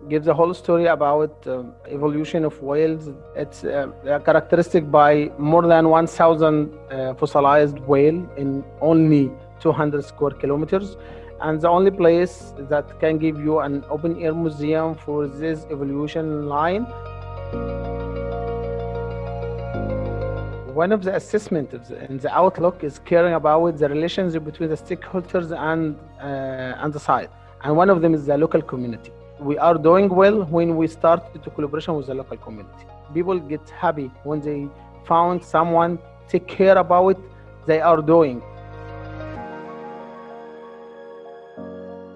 gives a whole story about evolution of whales. It's characteristic by more than 1,000 fossilized whale in only 200 square kilometers. And the only place that can give you an open air museum for this evolution line. One of the assessments in the Outlook is caring about the relations between the stakeholders and the site. And one of them is the local community. We are doing well when we start to collaboration with the local community. People get happy when they found someone take care about what they are doing.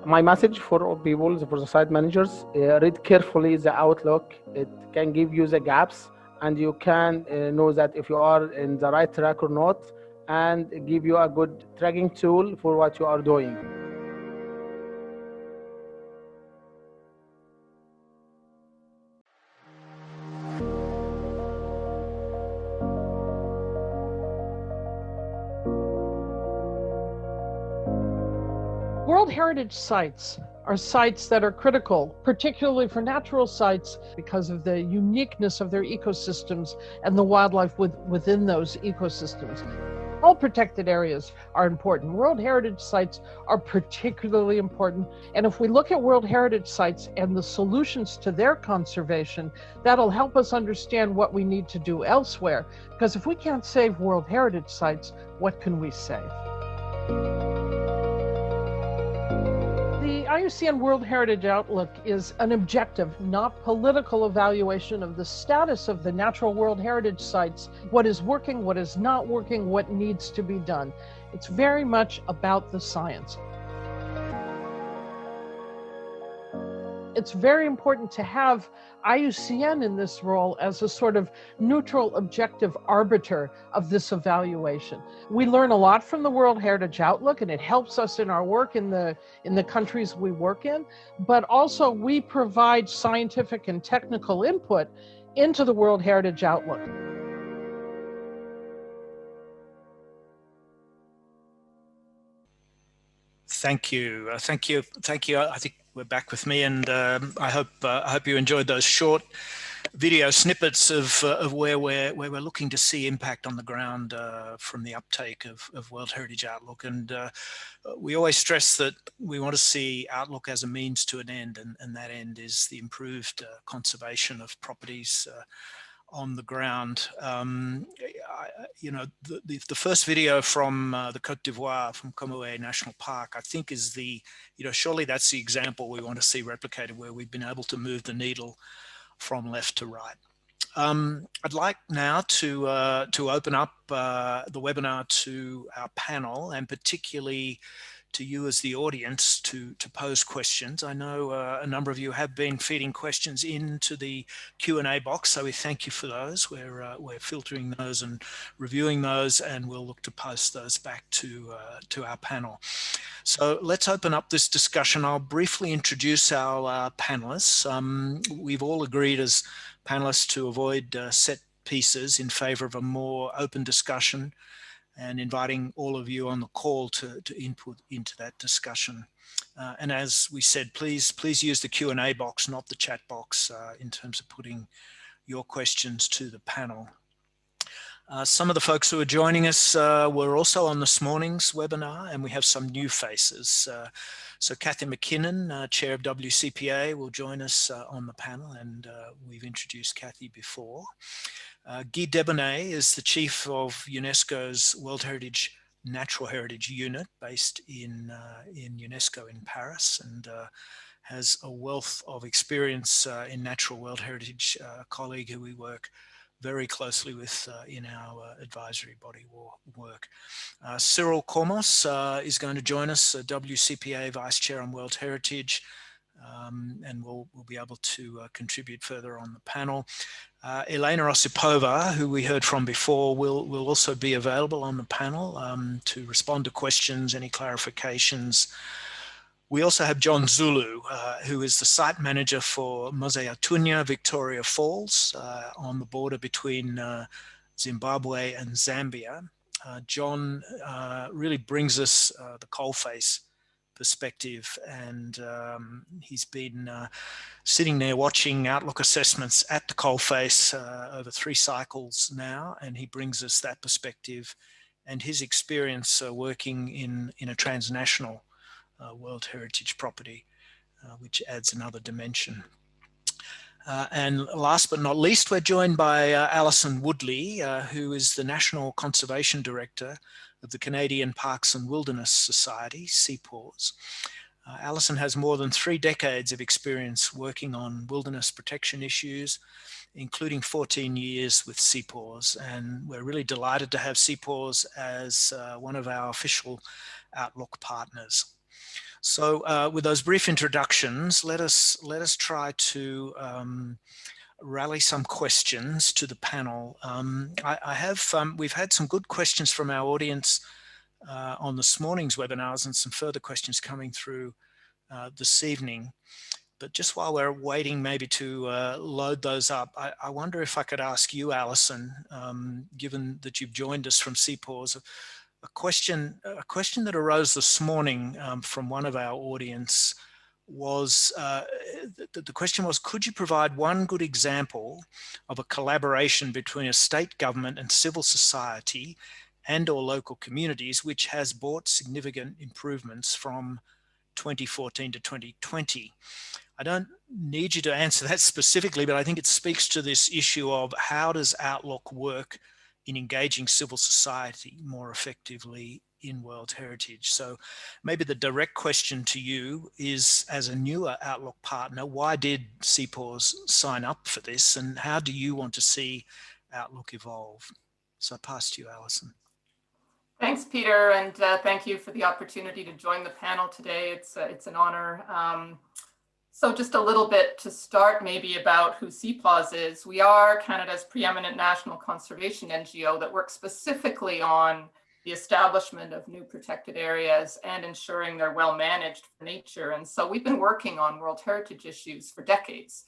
My message for all people, for the site managers, read carefully the Outlook. It can give you the gaps, and you can know that if you are in the right track or not, and give you a good tracking tool for what you are doing. World Heritage Sites are sites that are critical, particularly for natural sites, because of the uniqueness of their ecosystems and the wildlife within those ecosystems. All protected areas are important. World Heritage Sites are particularly important. And if we look at World Heritage Sites and the solutions to their conservation, that'll help us understand what we need to do elsewhere. Because if we can't save World Heritage Sites, what can we save? The IUCN World Heritage Outlook is an objective, not political evaluation of the status of the natural World Heritage Sites, what is working, what is not working, what needs to be done. It's very much about the science. It's very important to have IUCN in this role as a sort of neutral, objective arbiter of this evaluation. We learn a lot from the World Heritage Outlook, and it helps us in our work in the countries we work in, but also we provide scientific and technical input into the World Heritage Outlook. Thank you. Thank you. I think we're back with me, and I hope you enjoyed those short video snippets of where we're looking to see impact on the ground from the uptake of World Heritage Outlook. And we always stress that we want to see Outlook as a means to an end, and that end is the improved conservation of properties on the ground. You know, the first video from the Côte d'Ivoire, from Comoé National Park, I think is surely that's the example we want to see replicated, where we've been able to move the needle from left to right. I'd like now to open up the webinar to our panel, and particularly to you as the audience to pose questions. I know a number of you have been feeding questions into the Q&A box, so we thank you for those. We're filtering those and reviewing those, and we'll look to post those back to our panel. So let's open up this discussion. I'll briefly introduce our panelists. We've all agreed as panelists to avoid set pieces in favor of a more open discussion, and inviting all of you on the call to input into that discussion. And as we said, please use the Q&A box, not the chat box, in terms of putting your questions to the panel. Some of the folks who are joining us were also on this morning's webinar, and we have some new faces. So Kathy McKinnon, Chair of WCPA, will join us on the panel, and we've introduced Kathy before. Guy Debonnet is the Chief of UNESCO's World Heritage Natural Heritage Unit based in UNESCO in Paris, and has a wealth of experience in natural world heritage, a colleague who we work very closely with in our advisory body work. Cyril Kormos is going to join us, WCPA Vice Chair on World Heritage, and we'll be able to contribute further on the panel. Elena Osipova, who we heard from before, will also be available on the panel to respond to questions, any clarifications. We also have John Zulu, who is the site manager for Moseatunya Victoria Falls on the border between Zimbabwe and Zambia. John really brings us the coalface perspective, and he's been sitting there watching Outlook assessments at the coalface over 3 cycles now, and he brings us that perspective and his experience working in a transnational World Heritage property, which adds another dimension. And last but not least, we're joined by Alison Woodley, who is the National Conservation Director of the Canadian Parks and Wilderness Society, CPAWS. Alison has more than 3 decades of experience working on wilderness protection issues, including 14 years with CPAWS, and we're really delighted to have CPAWS as one of our official Outlook partners. So with those brief introductions, let us try to rally some questions to the panel. We've had some good questions from our audience on this morning's webinars, and some further questions coming through this evening. But just while we're waiting maybe to load those up, I wonder if I could ask you, Alison, given that you've joined us from CPAWS, a question that arose this morning from one of our audience was, the question was, could you provide one good example of a collaboration between a state government and civil society and or local communities which has brought significant improvements from 2014 to 2020? I don't need you to answer that specifically, but I think it speaks to this issue of how does Outlook work in engaging civil society more effectively in World Heritage. So maybe the direct question to you is, as a newer Outlook partner, why did CPAWS sign up for this, and how do you want to see Outlook evolve? So I pass to you, Alison. Thanks, Peter, and thank you for the opportunity to join the panel today. It's an honor. So just a little bit to start maybe about who CPAWS is. We are Canada's preeminent national conservation NGO that works specifically on the establishment of new protected areas and ensuring they're well managed for nature. And so we've been working on World Heritage issues for decades,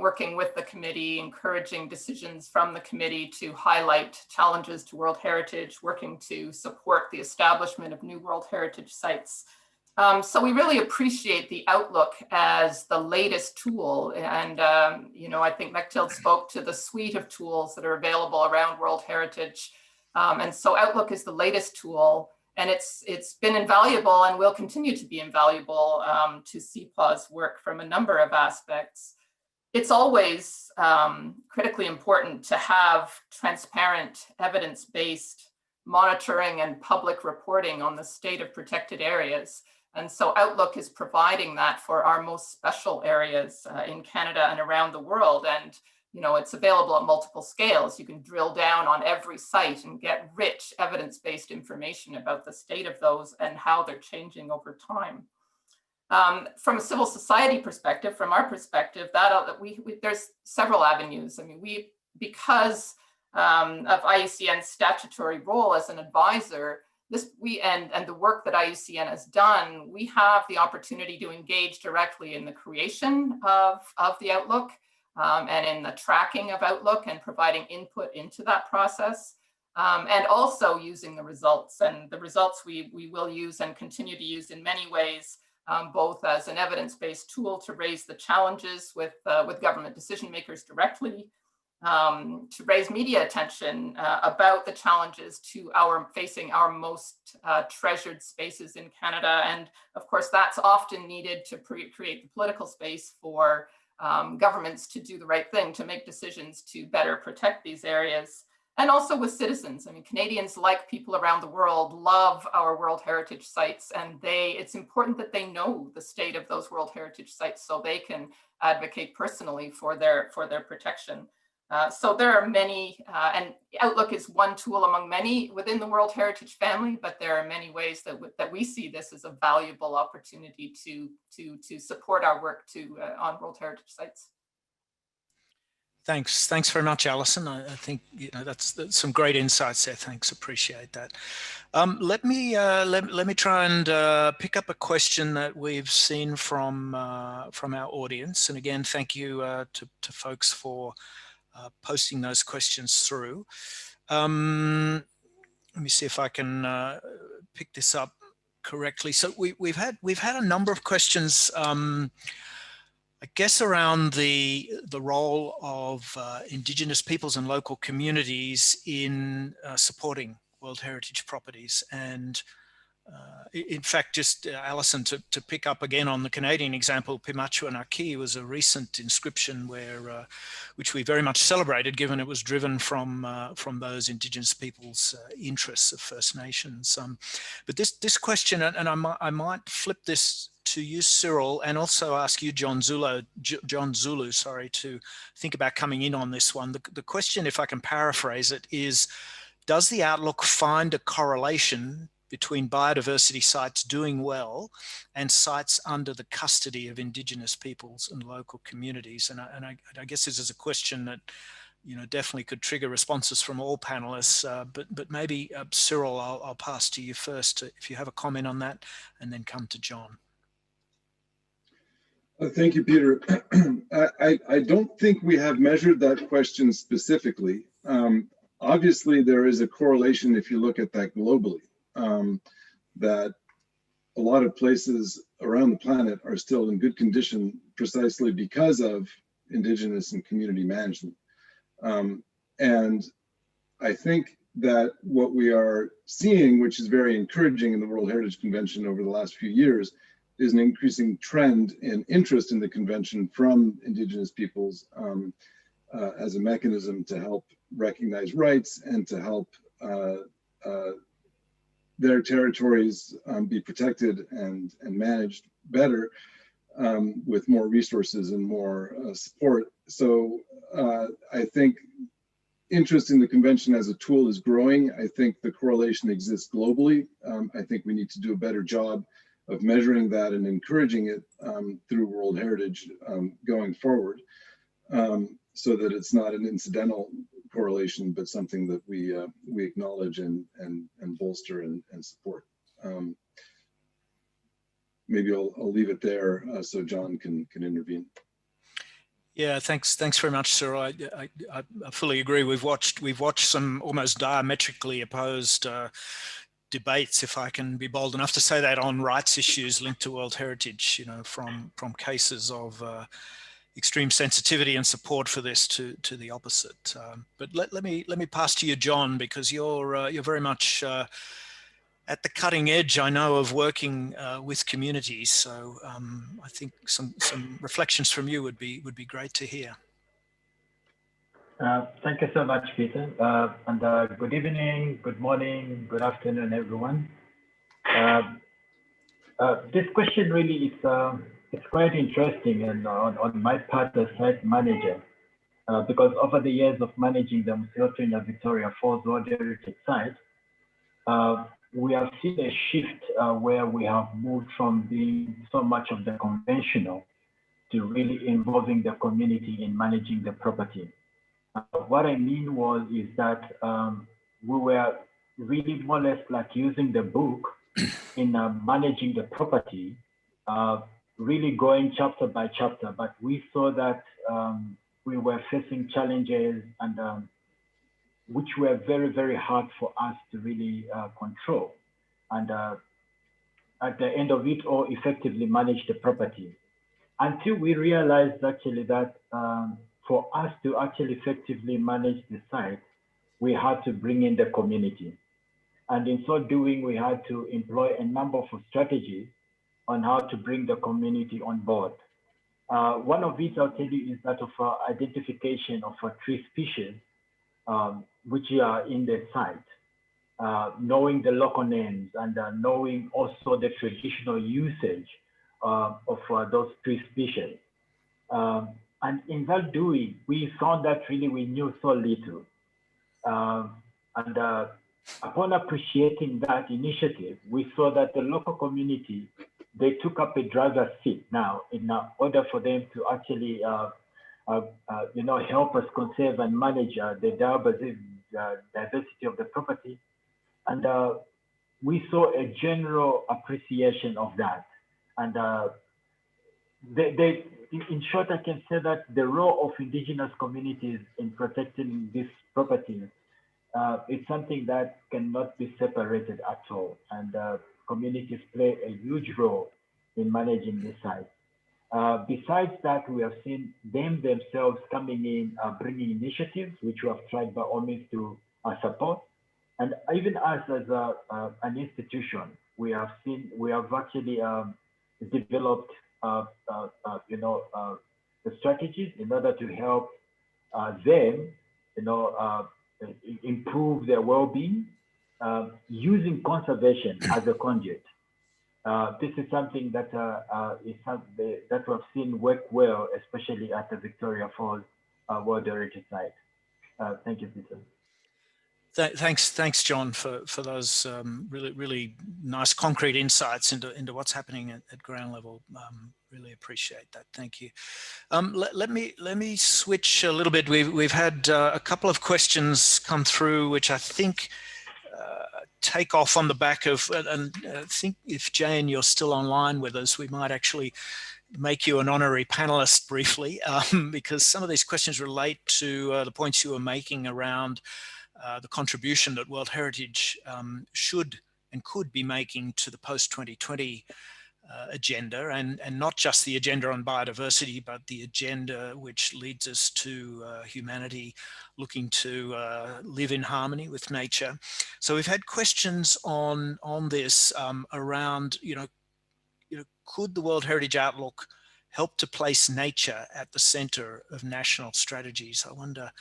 working with the committee, encouraging decisions from the committee to highlight challenges to World Heritage, working to support the establishment of new World Heritage sites. So we really appreciate the Outlook as the latest tool. And, I think Mechthild spoke to the suite of tools that are available around World Heritage. And so Outlook is the latest tool, and it's been invaluable and will continue to be invaluable to CPAWS work from a number of aspects. It's always critically important to have transparent, evidence-based monitoring and public reporting on the state of protected areas. And so Outlook is providing that for our most special areas in Canada and around the world. And it's available at multiple scales. You can drill down on every site and get rich evidence-based information about the state of those and how they're changing over time. From a civil society perspective, from our perspective, there's several avenues. I mean, because of IUCN's statutory role as an advisor, and the work that IUCN has done, we have the opportunity to engage directly in the creation of the Outlook and in the tracking of Outlook and providing input into that process, and also using the results. And the results we will use and continue to use in many ways, both as an evidence-based tool to raise the challenges with government decision makers directly, to raise media attention about the challenges facing our most treasured spaces in Canada. And of course, that's often needed to create the political space for governments to do the right thing, to make decisions to better protect these areas. And also with citizens. I mean, Canadians, like people around the world, love our World Heritage sites, and it's important that they know the state of those World Heritage sites so they can advocate personally for their protection. So there are many, and Outlook is one tool among many within the World Heritage family, but there are many ways that we see this as a valuable opportunity to support our work on World Heritage sites. Thanks very much, Alison. I think that's some great insights there. Thanks, appreciate that. Let me try and pick up a question that we've seen from our audience. And again, thank you to folks for posting those questions through. Let me see if I can pick this up correctly. So we've had a number of questions, I guess, around the role of Indigenous peoples and local communities in supporting World Heritage properties. And in fact, just Alison, to pick up again on the Canadian example, Pimachuanaki was a recent inscription which we very much celebrated, given it was driven from those Indigenous peoples' interests of First Nations. But this question, and I might flip this to you, Cyril, and also ask you, John Zulu, to think about coming in on this one. The question, if I can paraphrase it, is: does the Outlook find a correlation between biodiversity sites doing well and sites under the custody of Indigenous peoples and local communities? And I guess this is a question that definitely could trigger responses from all panelists. But maybe Cyril, I'll pass to you first if you have a comment on that, and then come to John. Thank you, Peter. I don't think we have measured that question specifically. Obviously, there is a correlation if you look at that globally, that a lot of places around the planet are still in good condition precisely because of Indigenous and community management. And I think that what we are seeing, which is very encouraging in the World Heritage Convention over the last few years, is an increasing trend in interest in the convention from Indigenous peoples as a mechanism to help recognize rights and to help their territories be protected and managed better with more resources and more support. So I think interest in the convention as a tool is growing. I think the correlation exists globally. I think we need to do a better job of measuring that and encouraging it through World Heritage going forward, so that it's not an incidental correlation, but something that we acknowledge and bolster and support. Maybe I'll leave it there so John can intervene. Yeah, thanks very much, Cyril. I fully agree. We've watched some almost diametrically opposed debates, if I can be bold enough to say that, on rights issues linked to World Heritage. From cases of extreme sensitivity and support for this to the opposite. But let me pass to you, John, because you're very much at the cutting edge, I know, of working with communities. So I think some reflections from you would be great to hear. Thank you so much, Peter. And good evening, good morning, good afternoon, everyone. This question really is it's quite interesting, and on my part as site manager, because over the years of managing the Museo Victoria Falls World Heritage Site, we have seen a shift where we have moved from being so much of the conventional to really involving the community in managing the property. What I mean is that we were really more or less like using the book in managing the property, really going chapter by chapter, but we saw that we were facing challenges and which were very, very hard for us to really control. And at the end of it all, effectively manage the property. Until we realized actually that for us to actually effectively manage the site, we had to bring in the community. And in so doing, we had to employ a number of strategies on how to bring the community on board. One of these, I'll tell you, is that of identification of tree species, which are in the site, knowing the local names and knowing also the traditional usage of those tree species. And in that doing, we found that really we knew so little. Upon appreciating that initiative, we saw that the local community, they took up a driver's seat now in order for them to actually help us conserve and manage the diversity of the property. And we saw a general appreciation of that. And in short, I can say that the role of indigenous communities in protecting these properties is something that cannot be separated at all. And communities play a huge role in managing this site. Besides that, we have seen them themselves coming in, bringing initiatives, which we have tried by all means to support. And even us as an institution, we have actually developed the strategies in order to help them, improve their well-being, using conservation as a conduit. This is something that we have seen work well, especially at the Victoria Falls World Heritage Site. Thank you, Peter. Thanks, John, for those really nice concrete insights into what's happening at ground level. Really appreciate that. Thank you. Let me switch a little bit. We've had a couple of questions come through, which I think take off on the back of, and I think if Jane, you're still online with us, we might actually make you an honorary panelist briefly, because some of these questions relate to the points you were making around the contribution that World Heritage should and could be making to the post-2020 agenda, and not just the agenda on biodiversity, but the agenda which leads us to humanity looking to live in harmony with nature. So we've had questions on this around, could the World Heritage Outlook help to place nature at the center of national strategies? I wonder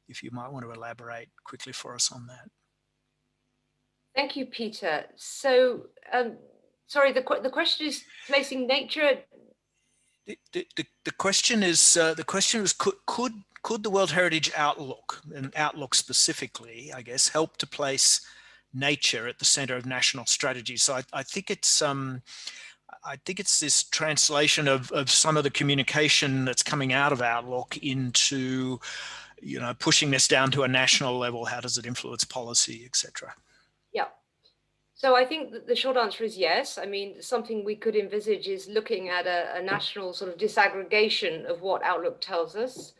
if you might want to elaborate quickly for us on that. Thank you, Peter. So, sorry, the question is placing nature. The question was could the World Heritage Outlook, and Outlook specifically, I guess, help to place nature at the center of national strategy? So I think it's this translation of some of the communication that's coming out of Outlook into, pushing this down to a national level. How does it influence policy, etc.? Yeah. So I think that the short answer is yes. I mean, something we could envisage is looking at a national sort of disaggregation of what Outlook tells us,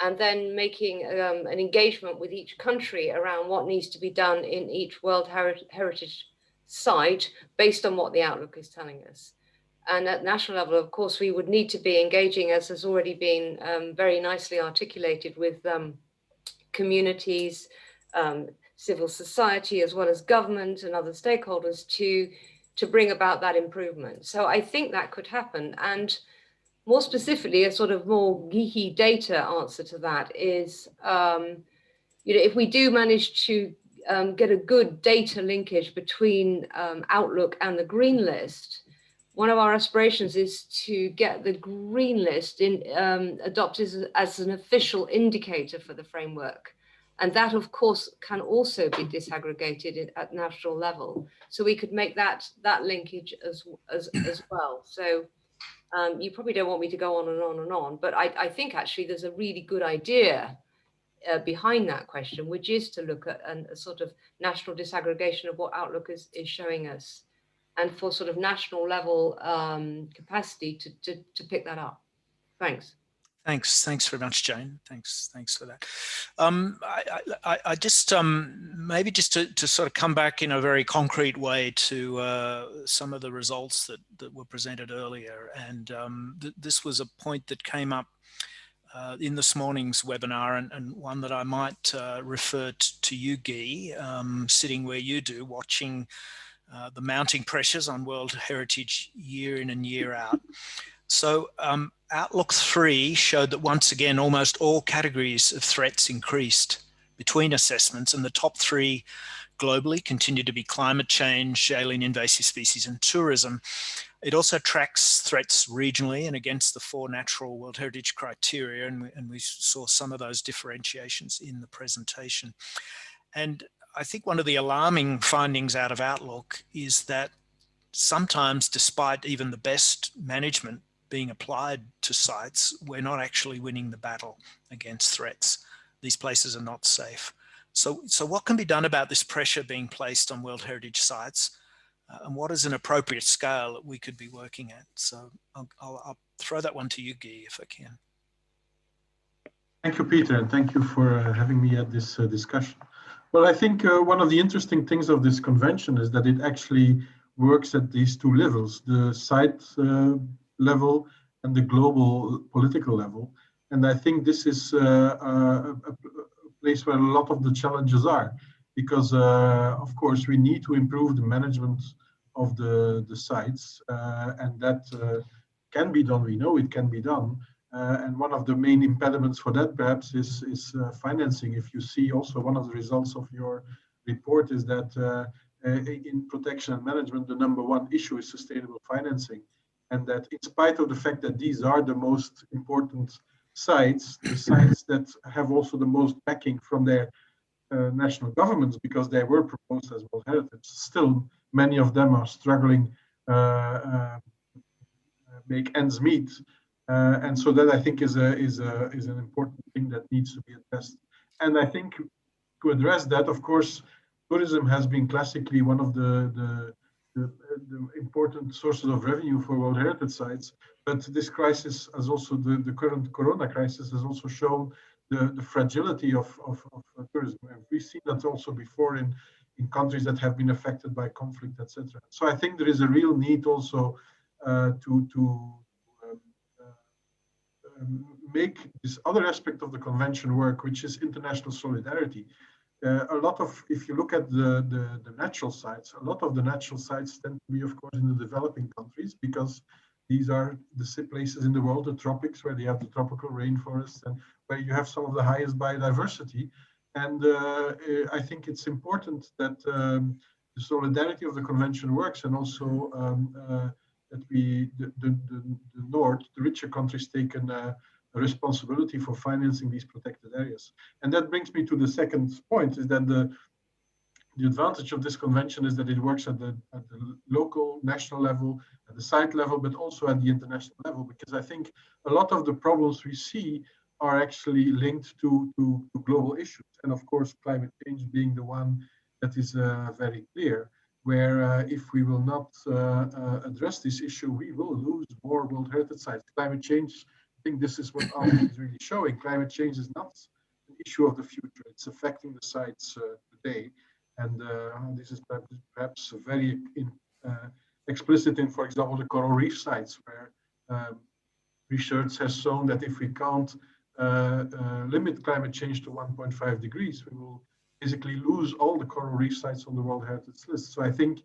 and then making an engagement with each country around what needs to be done in each World Heritage Site based on what the Outlook is telling us. And at national level, of course, we would need to be engaging, as has already been very nicely articulated, with communities, civil society, as well as government and other stakeholders to bring about that improvement. So I think that could happen. And more specifically, a sort of more geeky data answer to that is, if we do manage to get a good data linkage between Outlook and the Green List, one of our aspirations is to get the green list adopted as an official indicator for the framework. And that, of course, can also be disaggregated at national level. So we could make that linkage as well. So you probably don't want me to go on and on and on, but I think actually there's a really good idea behind that question, which is to look at a sort of national disaggregation of what Outlook is showing us, and for sort of national level capacity to pick that up. Thanks. Thanks very much, Jane. Thanks for that. I just maybe just to sort of come back in a very concrete way to some of the results that were presented earlier, and this was a point that came up in this morning's webinar, and one that I might refer to you, Guy, sitting where you do, watching the mounting pressures on World Heritage year in and year out. So Outlook 3 showed that once again, almost all categories of threats increased between assessments, and the top three globally continue to be climate change, alien invasive species, and tourism. It also tracks threats regionally and against the 4 natural World Heritage criteria, and we saw some of those differentiations in the presentation. And I think one of the alarming findings out of Outlook is that sometimes, despite even the best management being applied to sites, we're not actually winning the battle against threats. These places are not safe. So what can be done about this pressure being placed on World Heritage sites, and what is an appropriate scale that we could be working at? So I'll throw that one to you, Guy, if I can. Thank you, Peter, and thank you for having me at this discussion. Well, I think one of the interesting things of this convention is that it actually works at these 2 levels, the site level and the global political level. And I think this is a place where a lot of the challenges are, because of course we need to improve the management of the sites, and that can be done. We know it can be done. And one of the main impediments for that perhaps is financing. If you see also one of the results of your report is that in protection and management, the #1 issue is sustainable financing. And that in spite of the fact that these are the most important sites, the sites that have also the most backing from their national governments, because they were proposed as World Heritage, still many of them are struggling make ends meet. And so that I think is an important thing that needs to be addressed. And I think to address that, of course, tourism has been classically one of the important sources of revenue for World Heritage sites. But this crisis, as also the current Corona crisis, has also shown the fragility of tourism. And we've seen that also before in countries that have been affected by conflict, etc. So I think there is a real need also to make this other aspect of the convention work, which is international solidarity. A lot of, if you look at the natural sites, a lot of the natural sites tend to be, of course, in the developing countries, because these are the places in the world, the tropics, where they have the tropical rainforests and where you have some of the highest biodiversity. And I think it's important that the solidarity of the convention works, and also that the North, the richer countries, take a responsibility for financing these protected areas. And that brings me to the second point, is that the advantage of this convention is that it works at the local, national level, at the site level, but also at the international level, because I think a lot of the problems we see are actually linked to global issues. And of course, climate change being the one that is very clear, where if we will not address this issue, we will lose more World Heritage sites. Climate change, I think this is what Outlook is really showing. Climate change is not an issue of the future. It's affecting the sites today. And this is perhaps very explicit in, for example, the coral reef sites, where research has shown that if we can't limit climate change to 1.5 degrees, we will basically lose all the coral reef sites on the World Heritage List. So I think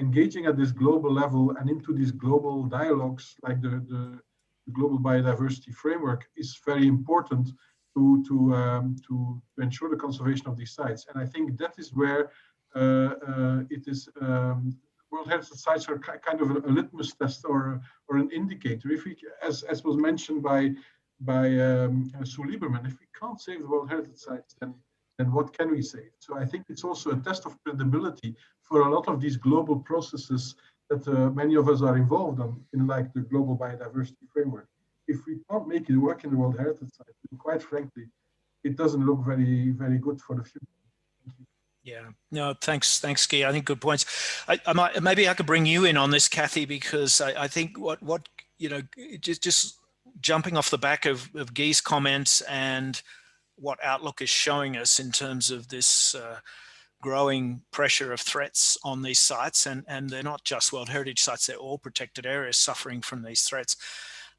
engaging at this global level and into these global dialogues, like the global biodiversity framework, is very important to ensure the conservation of these sites. And I think that is where World World Heritage Sites are kind of a litmus test or an indicator. If we, as was mentioned by Sue Lieberman, if we can't save the World Heritage Sites, then what can we save? So I think it's also a test of credibility for a lot of these global processes that many of us are involved in, like the Global Biodiversity Framework. If we can't make it work in the World Heritage Site, quite frankly, it doesn't look very, very good for the future. Yeah, no, thanks, Guy. I think good points. Maybe I could bring you in on this, Kathy, because I think what you know, just jumping off the back of Guy's comments and what Outlook is showing us in terms of this growing pressure of threats on these sites, and they're not just World Heritage Sites, they're all protected areas suffering from these threats.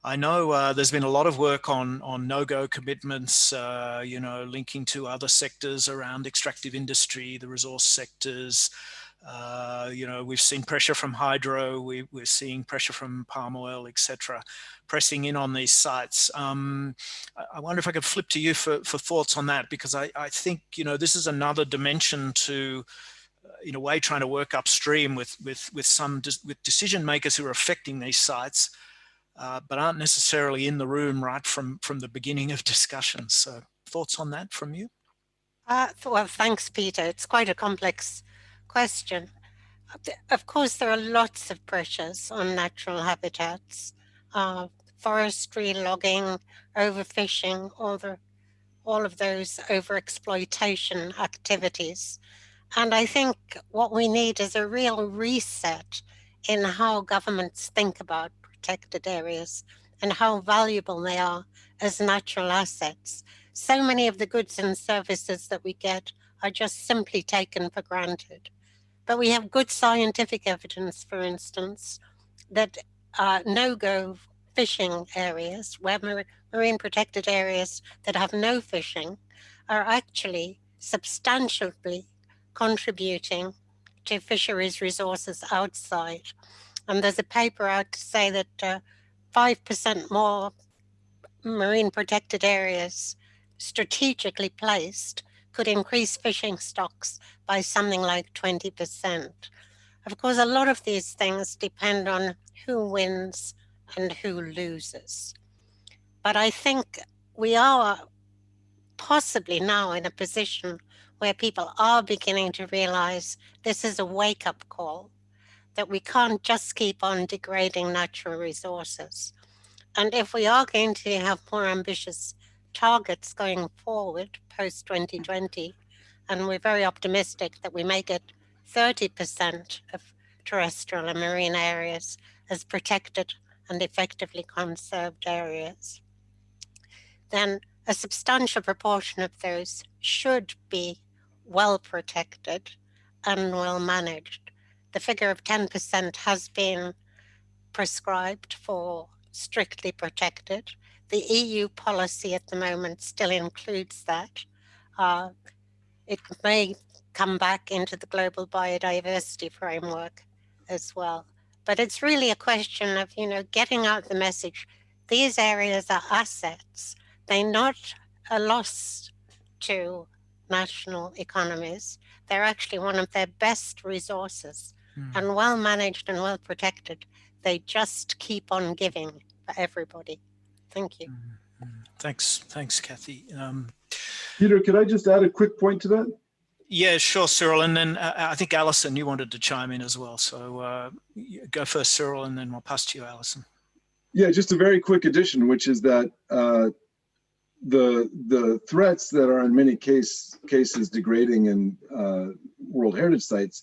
I know there's been a lot of work on no-go commitments, you know, linking to other sectors around extractive industry, the resource sectors. You know, we've seen pressure from hydro, we're seeing pressure from palm oil, etc., pressing in on these sites. I wonder if I could flip to you for thoughts on that, because I think, you know, this is another dimension to, in a way, trying to work upstream with decision makers who are affecting these sites, but aren't necessarily in the room right from the beginning of discussions. So thoughts on that from you? Well, thanks, Peter. It's quite a complex question. Of course, there are lots of pressures on natural habitats, forestry, logging, overfishing, all of those overexploitation activities. And I think what we need is a real reset in how governments think about protected areas and how valuable they are as natural assets. So many of the goods and services that we get are just simply taken for granted. But we have good scientific evidence, for instance, that no-go fishing areas, where marine protected areas that have no fishing, are actually substantially contributing to fisheries resources outside. And there's a paper out to say that 5% more marine protected areas strategically placed could increase fishing stocks by something like 20%. Of course, a lot of these things depend on who wins and who loses. But I think we are possibly now in a position where people are beginning to realize this is a wake-up call, that we can't just keep on degrading natural resources. And if we are going to have more ambitious targets going forward post-2020, and we're very optimistic that we may get 30% of terrestrial and marine areas as protected and effectively conserved areas, then a substantial proportion of those should be well protected and well managed. The figure of 10% has been prescribed for strictly protected. The EU policy at the moment still includes that. It may come back into the global biodiversity framework as well. But it's really a question of, you know, getting out the message. These areas are assets. They're not a loss to national economies. They're actually one of their best resources. And well managed and well protected, they just keep on giving for everybody. Thank you. Thanks, Kathy. Peter, could I just add a quick point to that? Yeah, sure, Cyril. And then I think Alison, you wanted to chime in as well. So go first, Cyril, and then we'll pass to you, Alison. Yeah, just a very quick addition, which is that the threats that are in many cases degrading in World Heritage Sites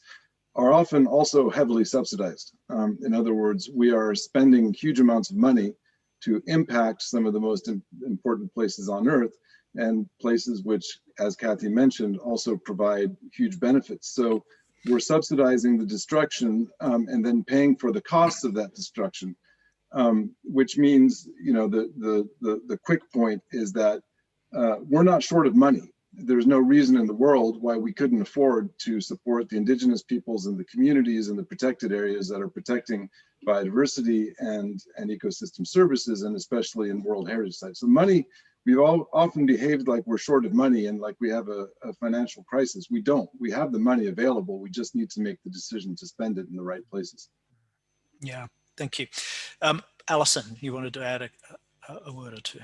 are often also heavily subsidized. In other words, we are spending huge amounts of money to impact some of the most important places on Earth, and places which, as Kathy mentioned, also provide huge benefits. So we're subsidizing the destruction and then paying for the costs of that destruction, which means, you know, the quick point is that we're not short of money. There's no reason in the world why we couldn't afford to support the indigenous peoples and the communities and the protected areas that are protecting biodiversity and ecosystem services, and especially in World Heritage Sites. So money we've all often behaved like we're short of money and like we have a financial crisis. We don't. We have the money available. We just need to make the decision to spend it in the right places. Yeah, thank you. Alison, you wanted to add a word or two?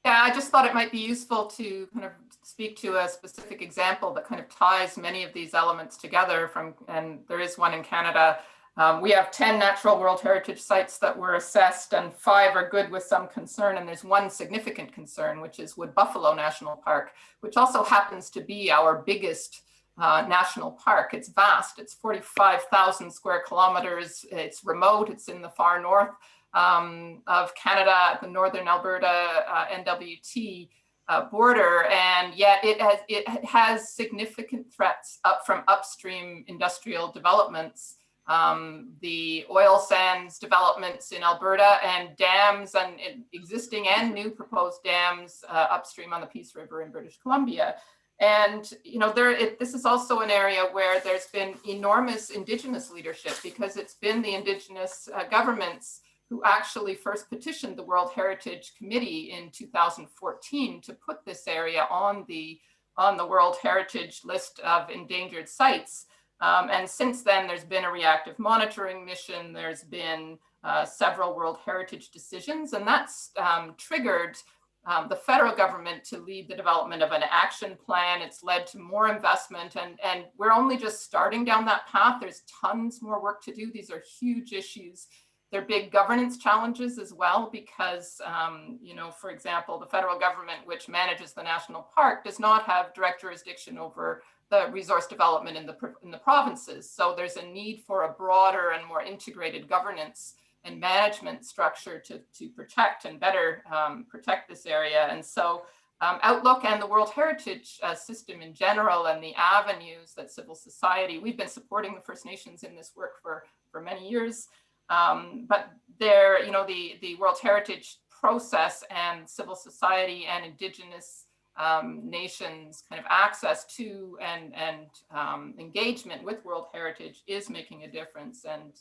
Yeah, I just thought it might be useful to kind of speak to a specific example that kind of ties many of these elements together and there is one in Canada. We have 10 natural World Heritage sites that were assessed and 5 are good with some concern. And there's one significant concern, which is Wood Buffalo National Park, which also happens to be our biggest national park. It's vast, it's 45,000 square kilometers. It's remote, it's in the far north of Canada, the Northern Alberta NWT border, and yet it has significant threats from upstream industrial developments. The oil sands developments in Alberta and dams and existing and new proposed dams upstream on the Peace River in British Columbia. And this is also an area where there's been enormous Indigenous leadership, because it's been the Indigenous governments who actually first petitioned the World Heritage Committee in 2014 to put this area on the World Heritage List of endangered sites. And since then, there's been a reactive monitoring mission. There's been several World Heritage decisions, and that's triggered the federal government to lead the development of an action plan. It's led to more investment, and we're only just starting down that path. There's tons more work to do. These are huge issues. They're big governance challenges as well, because, for example, the federal government, which manages the national park, does not have direct jurisdiction over the resource development in the provinces. So there's a need for a broader and more integrated governance and management structure to protect and better protect this area. And so Outlook and the World Heritage system in general, and the avenues that civil society, we've been supporting the First Nations in this work for many years. But the World Heritage process and civil society and Indigenous nations kind of access to and engagement with World Heritage is making a difference. And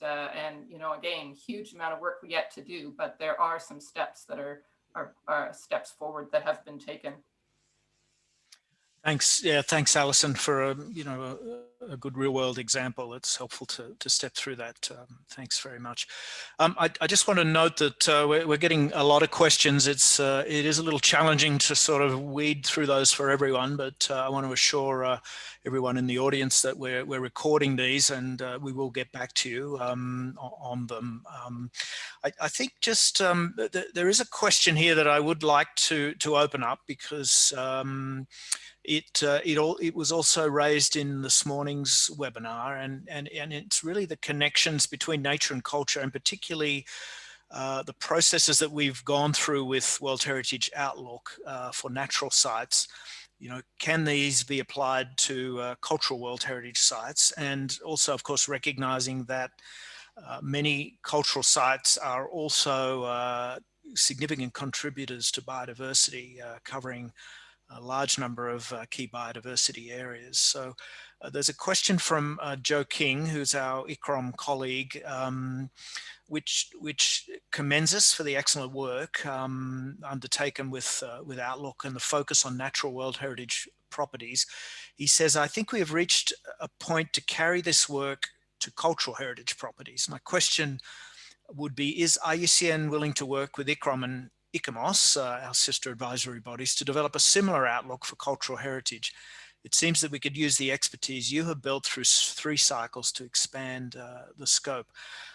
again, huge amount of work yet to do, but there are some steps that are steps forward that have been taken. Thanks. Yeah, thanks, Alison, for a good real-world example. It's helpful to step through that. Thanks very much. I just want to note that we're getting a lot of questions. It is a little challenging to sort of weed through those for everyone, but I want to assure everyone in the audience that we're recording these, and we will get back to you on them. I think just there is a question here that I would like to open up, because it was also raised in this morning's webinar, and it's really the connections between nature and culture, and particularly the processes that we've gone through with World Heritage Outlook for natural sites. Can these be applied to cultural World Heritage sites? And also, of course, recognizing that many cultural sites are also significant contributors to biodiversity, covering a large number of key biodiversity areas. So there's a question from Joe King, who's our ICROM colleague, which commends us for the excellent work undertaken with Outlook and the focus on natural World Heritage properties. He says, I think we have reached a point to carry this work to cultural heritage properties. My question would be, is IUCN willing to work with ICROM and ICOMOS, our sister advisory bodies, to develop a similar outlook for cultural heritage? It seems that we could use the expertise you have built through 3 cycles to expand the scope.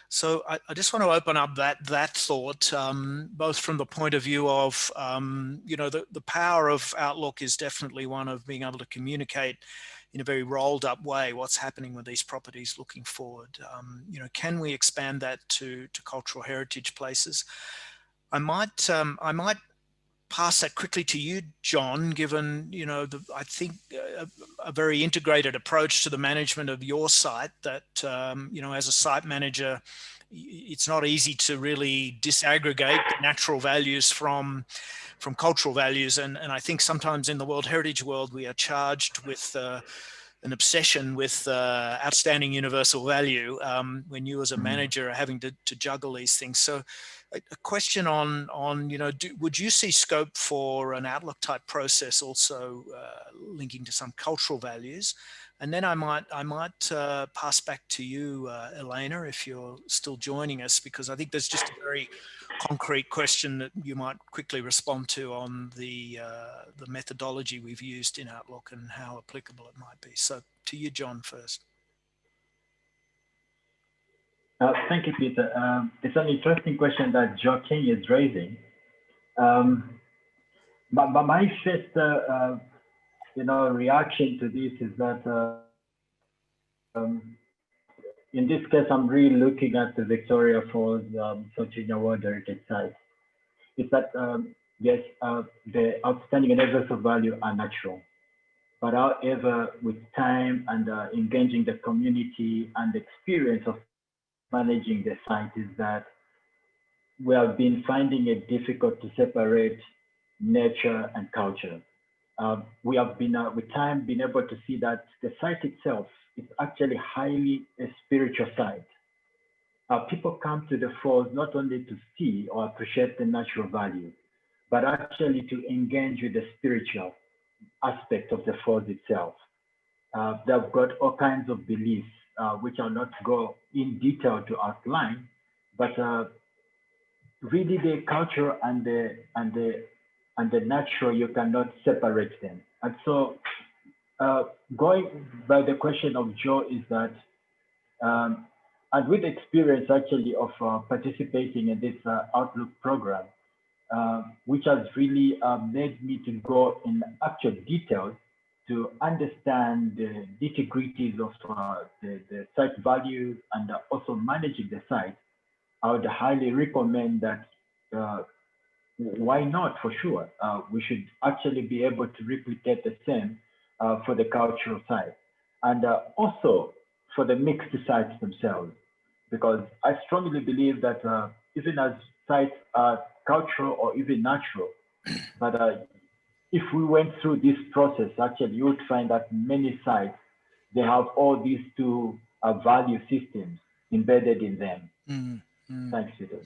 So I just want to open up that thought, both from the point of view of, the power of Outlook is definitely one of being able to communicate in a very rolled up way what's happening with these properties looking forward. Can we expand that to cultural heritage places? I might pass that quickly to you, John, given, I think a very integrated approach to the management of your site that, as a site manager, it's not easy to really disaggregate natural values from cultural values. And I think sometimes in the World Heritage world, we are charged with an obsession with outstanding universal value when you as a manager are having to juggle these things. So a question on you know, would you see scope for an Outlook type process also linking to some cultural values? And then I might pass back to you, Elena, if you're still joining us, because I think there's just a very concrete question that you might quickly respond to on the methodology we've used in Outlook and how applicable it might be. So to you, John, first. Thank you, Peter. It's an interesting question that Joaquin is raising. But my first you know, reaction to this is that in this case, I'm really looking at the Victoria Falls IUCN World Heritage Site. Is that yes, the outstanding and universal value are natural, but however, with time and engaging the community and the experience of managing the site, is that we have been finding it difficult to separate nature and culture. We have been, with time, been able to see that the site itself is actually highly a spiritual site. People come to the falls not only to see or appreciate the natural value, but actually to engage with the spiritual aspect of the falls itself. They've got all kinds of beliefs, which I'll not go in detail to outline, but really the culture and the natural, you cannot separate them. And so going by the question of Joe is that, and with experience actually of participating in this Outlook program, which has really made me to go in actual detail to understand the nitty-gritties of the site values and also managing the site, I would highly recommend that why not, for sure. We should actually be able to replicate the same for the cultural side. And also for the mixed sites themselves, because I strongly believe that even as sites are cultural or even natural, but if we went through this process, actually you would find that many sites, they have all these two value systems embedded in them. Thanks, Peter.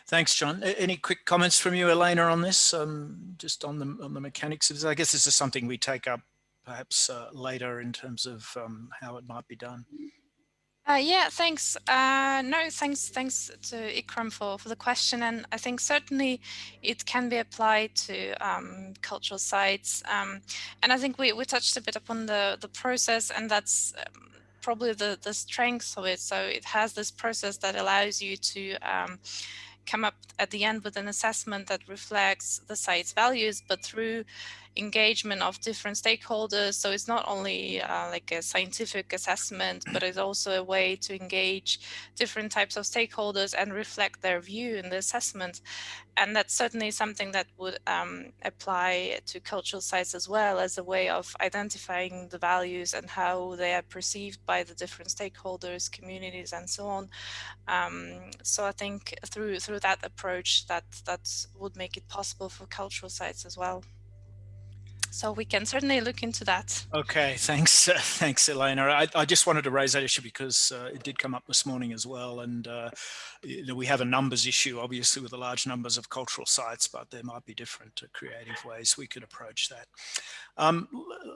Thanks, John. Any quick comments from you, Elena, on this? Just on the mechanics of this? I guess this is something we take up perhaps later in terms of how it might be done. Yeah, thanks. No, thanks to Ikram for the question. And I think certainly it can be applied to cultural sites. And I think we touched a bit upon the process, and that's probably the strength of it. So it has this process that allows you to come up at the end with an assessment that reflects the site's values, but through engagement of different stakeholders. So it's not only like a scientific assessment, but it's also a way to engage different types of stakeholders and reflect their view in the assessment. And that's certainly something that would apply to cultural sites as well, as a way of identifying the values and how they are perceived by the different stakeholders, communities, and so on. So I think through that approach, that would make it possible for cultural sites as well. So we can certainly look into that. Okay, thanks, thanks, Elena. I just wanted to raise that issue because it did come up this morning as well, and you know, we have a numbers issue, obviously, with the large numbers of cultural sites, but there might be different creative ways we could approach that.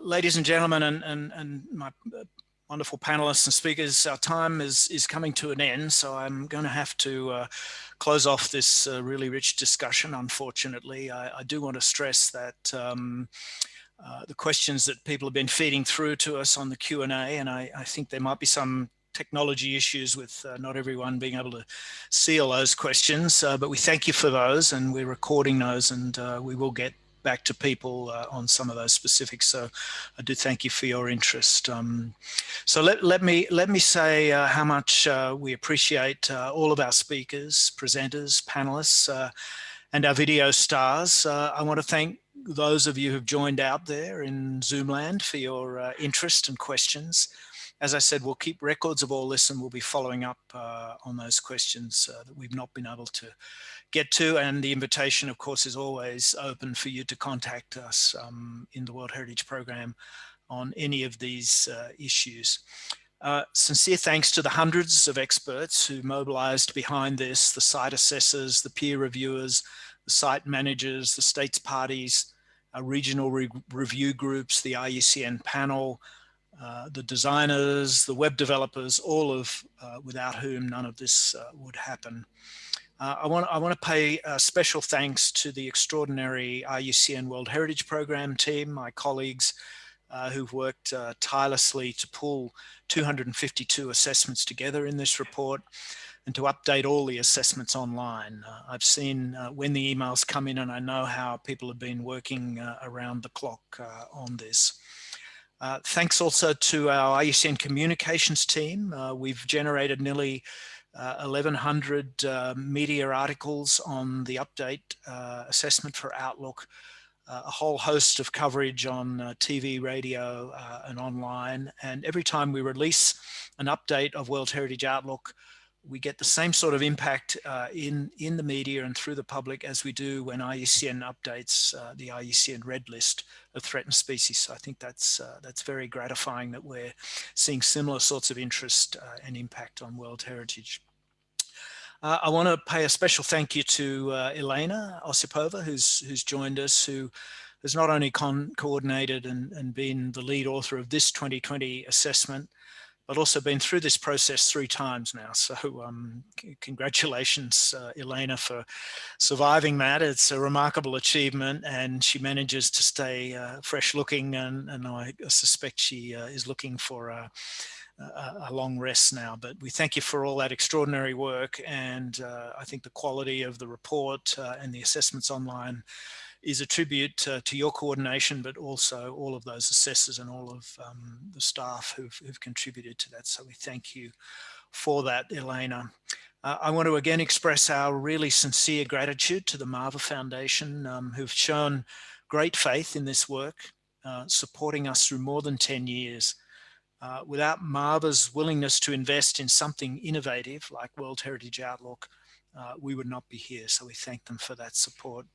Ladies and gentlemen, and my wonderful panelists and speakers, our time is coming to an end, so I'm going to have to close off this really rich discussion. Unfortunately, I do want to stress that the questions that people have been feeding through to us on the Q&A, and I think there might be some technology issues with not everyone being able to see all those questions, but we thank you for those, and we're recording those, and we will get back to people on some of those specifics. So I do thank you for your interest. So let me say how much we appreciate all of our speakers, presenters, panelists, and our video stars. I want to thank those of you who've joined out there in Zoom land for your interest and questions. As I said, we'll keep records of all this, and we'll be following up on those questions that we've not been able to get to. And the invitation, of course, is always open for you to contact us in the World Heritage Program on any of these issues. Sincere thanks to the hundreds of experts who mobilized behind this, the site assessors, the peer reviewers, the site managers, the states parties, regional review groups, the IUCN panel, the designers, the web developers, all of without whom none of this would happen. I want to pay special thanks to the extraordinary IUCN World Heritage Program team, my colleagues who've worked tirelessly to pull 252 assessments together in this report and to update all the assessments online. I've seen when the emails come in, and I know how people have been working around the clock on this. Thanks also to our IUCN communications team. We've generated nearly 1,100 media articles on the update assessment for Outlook, a whole host of coverage on TV, radio, and online. And every time we release an update of World Heritage Outlook, we get the same sort of impact in the media and through the public as we do when IUCN updates the IUCN Red List of threatened species. So I think that's very gratifying that we're seeing similar sorts of interest and impact on World Heritage. I want to pay a special thank you to Elena Osipova, who's joined us, who has not only coordinated and been the lead author of this 2020 assessment, but also been through this process 3 times now. So congratulations, Elena, for surviving that. It's a remarkable achievement, and she manages to stay fresh looking, and I suspect she is looking for a long rest now. But we thank you for all that extraordinary work, and I think the quality of the report and the assessments online is a tribute to your coordination, but also all of those assessors and all of the staff who've contributed to that. So we thank you for that, Elena. I want to again express our really sincere gratitude to the Marva Foundation, who've shown great faith in this work, supporting us through more than 10 years. Without Marva's willingness to invest in something innovative like World Heritage Outlook, we would not be here. So we thank them for that support.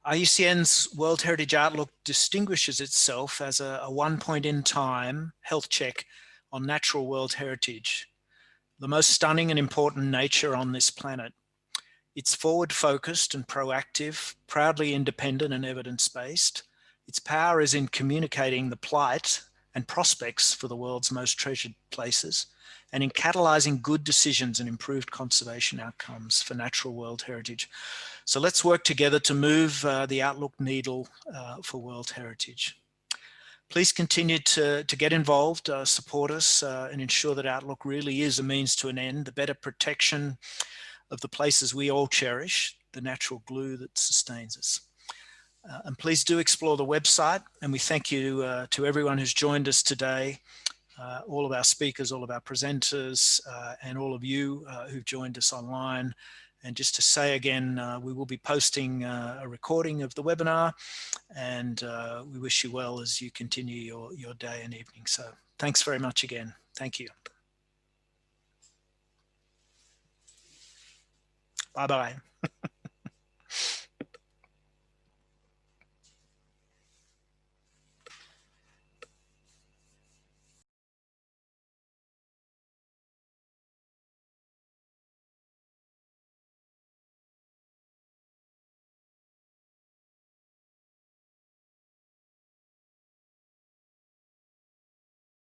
IUCN's World Heritage Outlook distinguishes itself as a one point in time health check on natural world heritage, the most stunning and important nature on this planet. It's forward-focused and proactive, proudly independent and evidence-based. Its power is in communicating the plight and prospects for the world's most treasured places, and in catalyzing good decisions and improved conservation outcomes for natural world heritage. So let's work together to move the Outlook needle for World Heritage. Please continue to get involved, support us, and ensure that Outlook really is a means to an end, the better protection of the places we all cherish, the natural glue that sustains us. And please do explore the website, and we thank you to everyone who's joined us today, all of our speakers, all of our presenters, and all of you who've joined us online. And just to say again, we will be posting a recording of the webinar, and we wish you well as you continue your day and evening. So thanks very much again. Thank you. Bye-bye.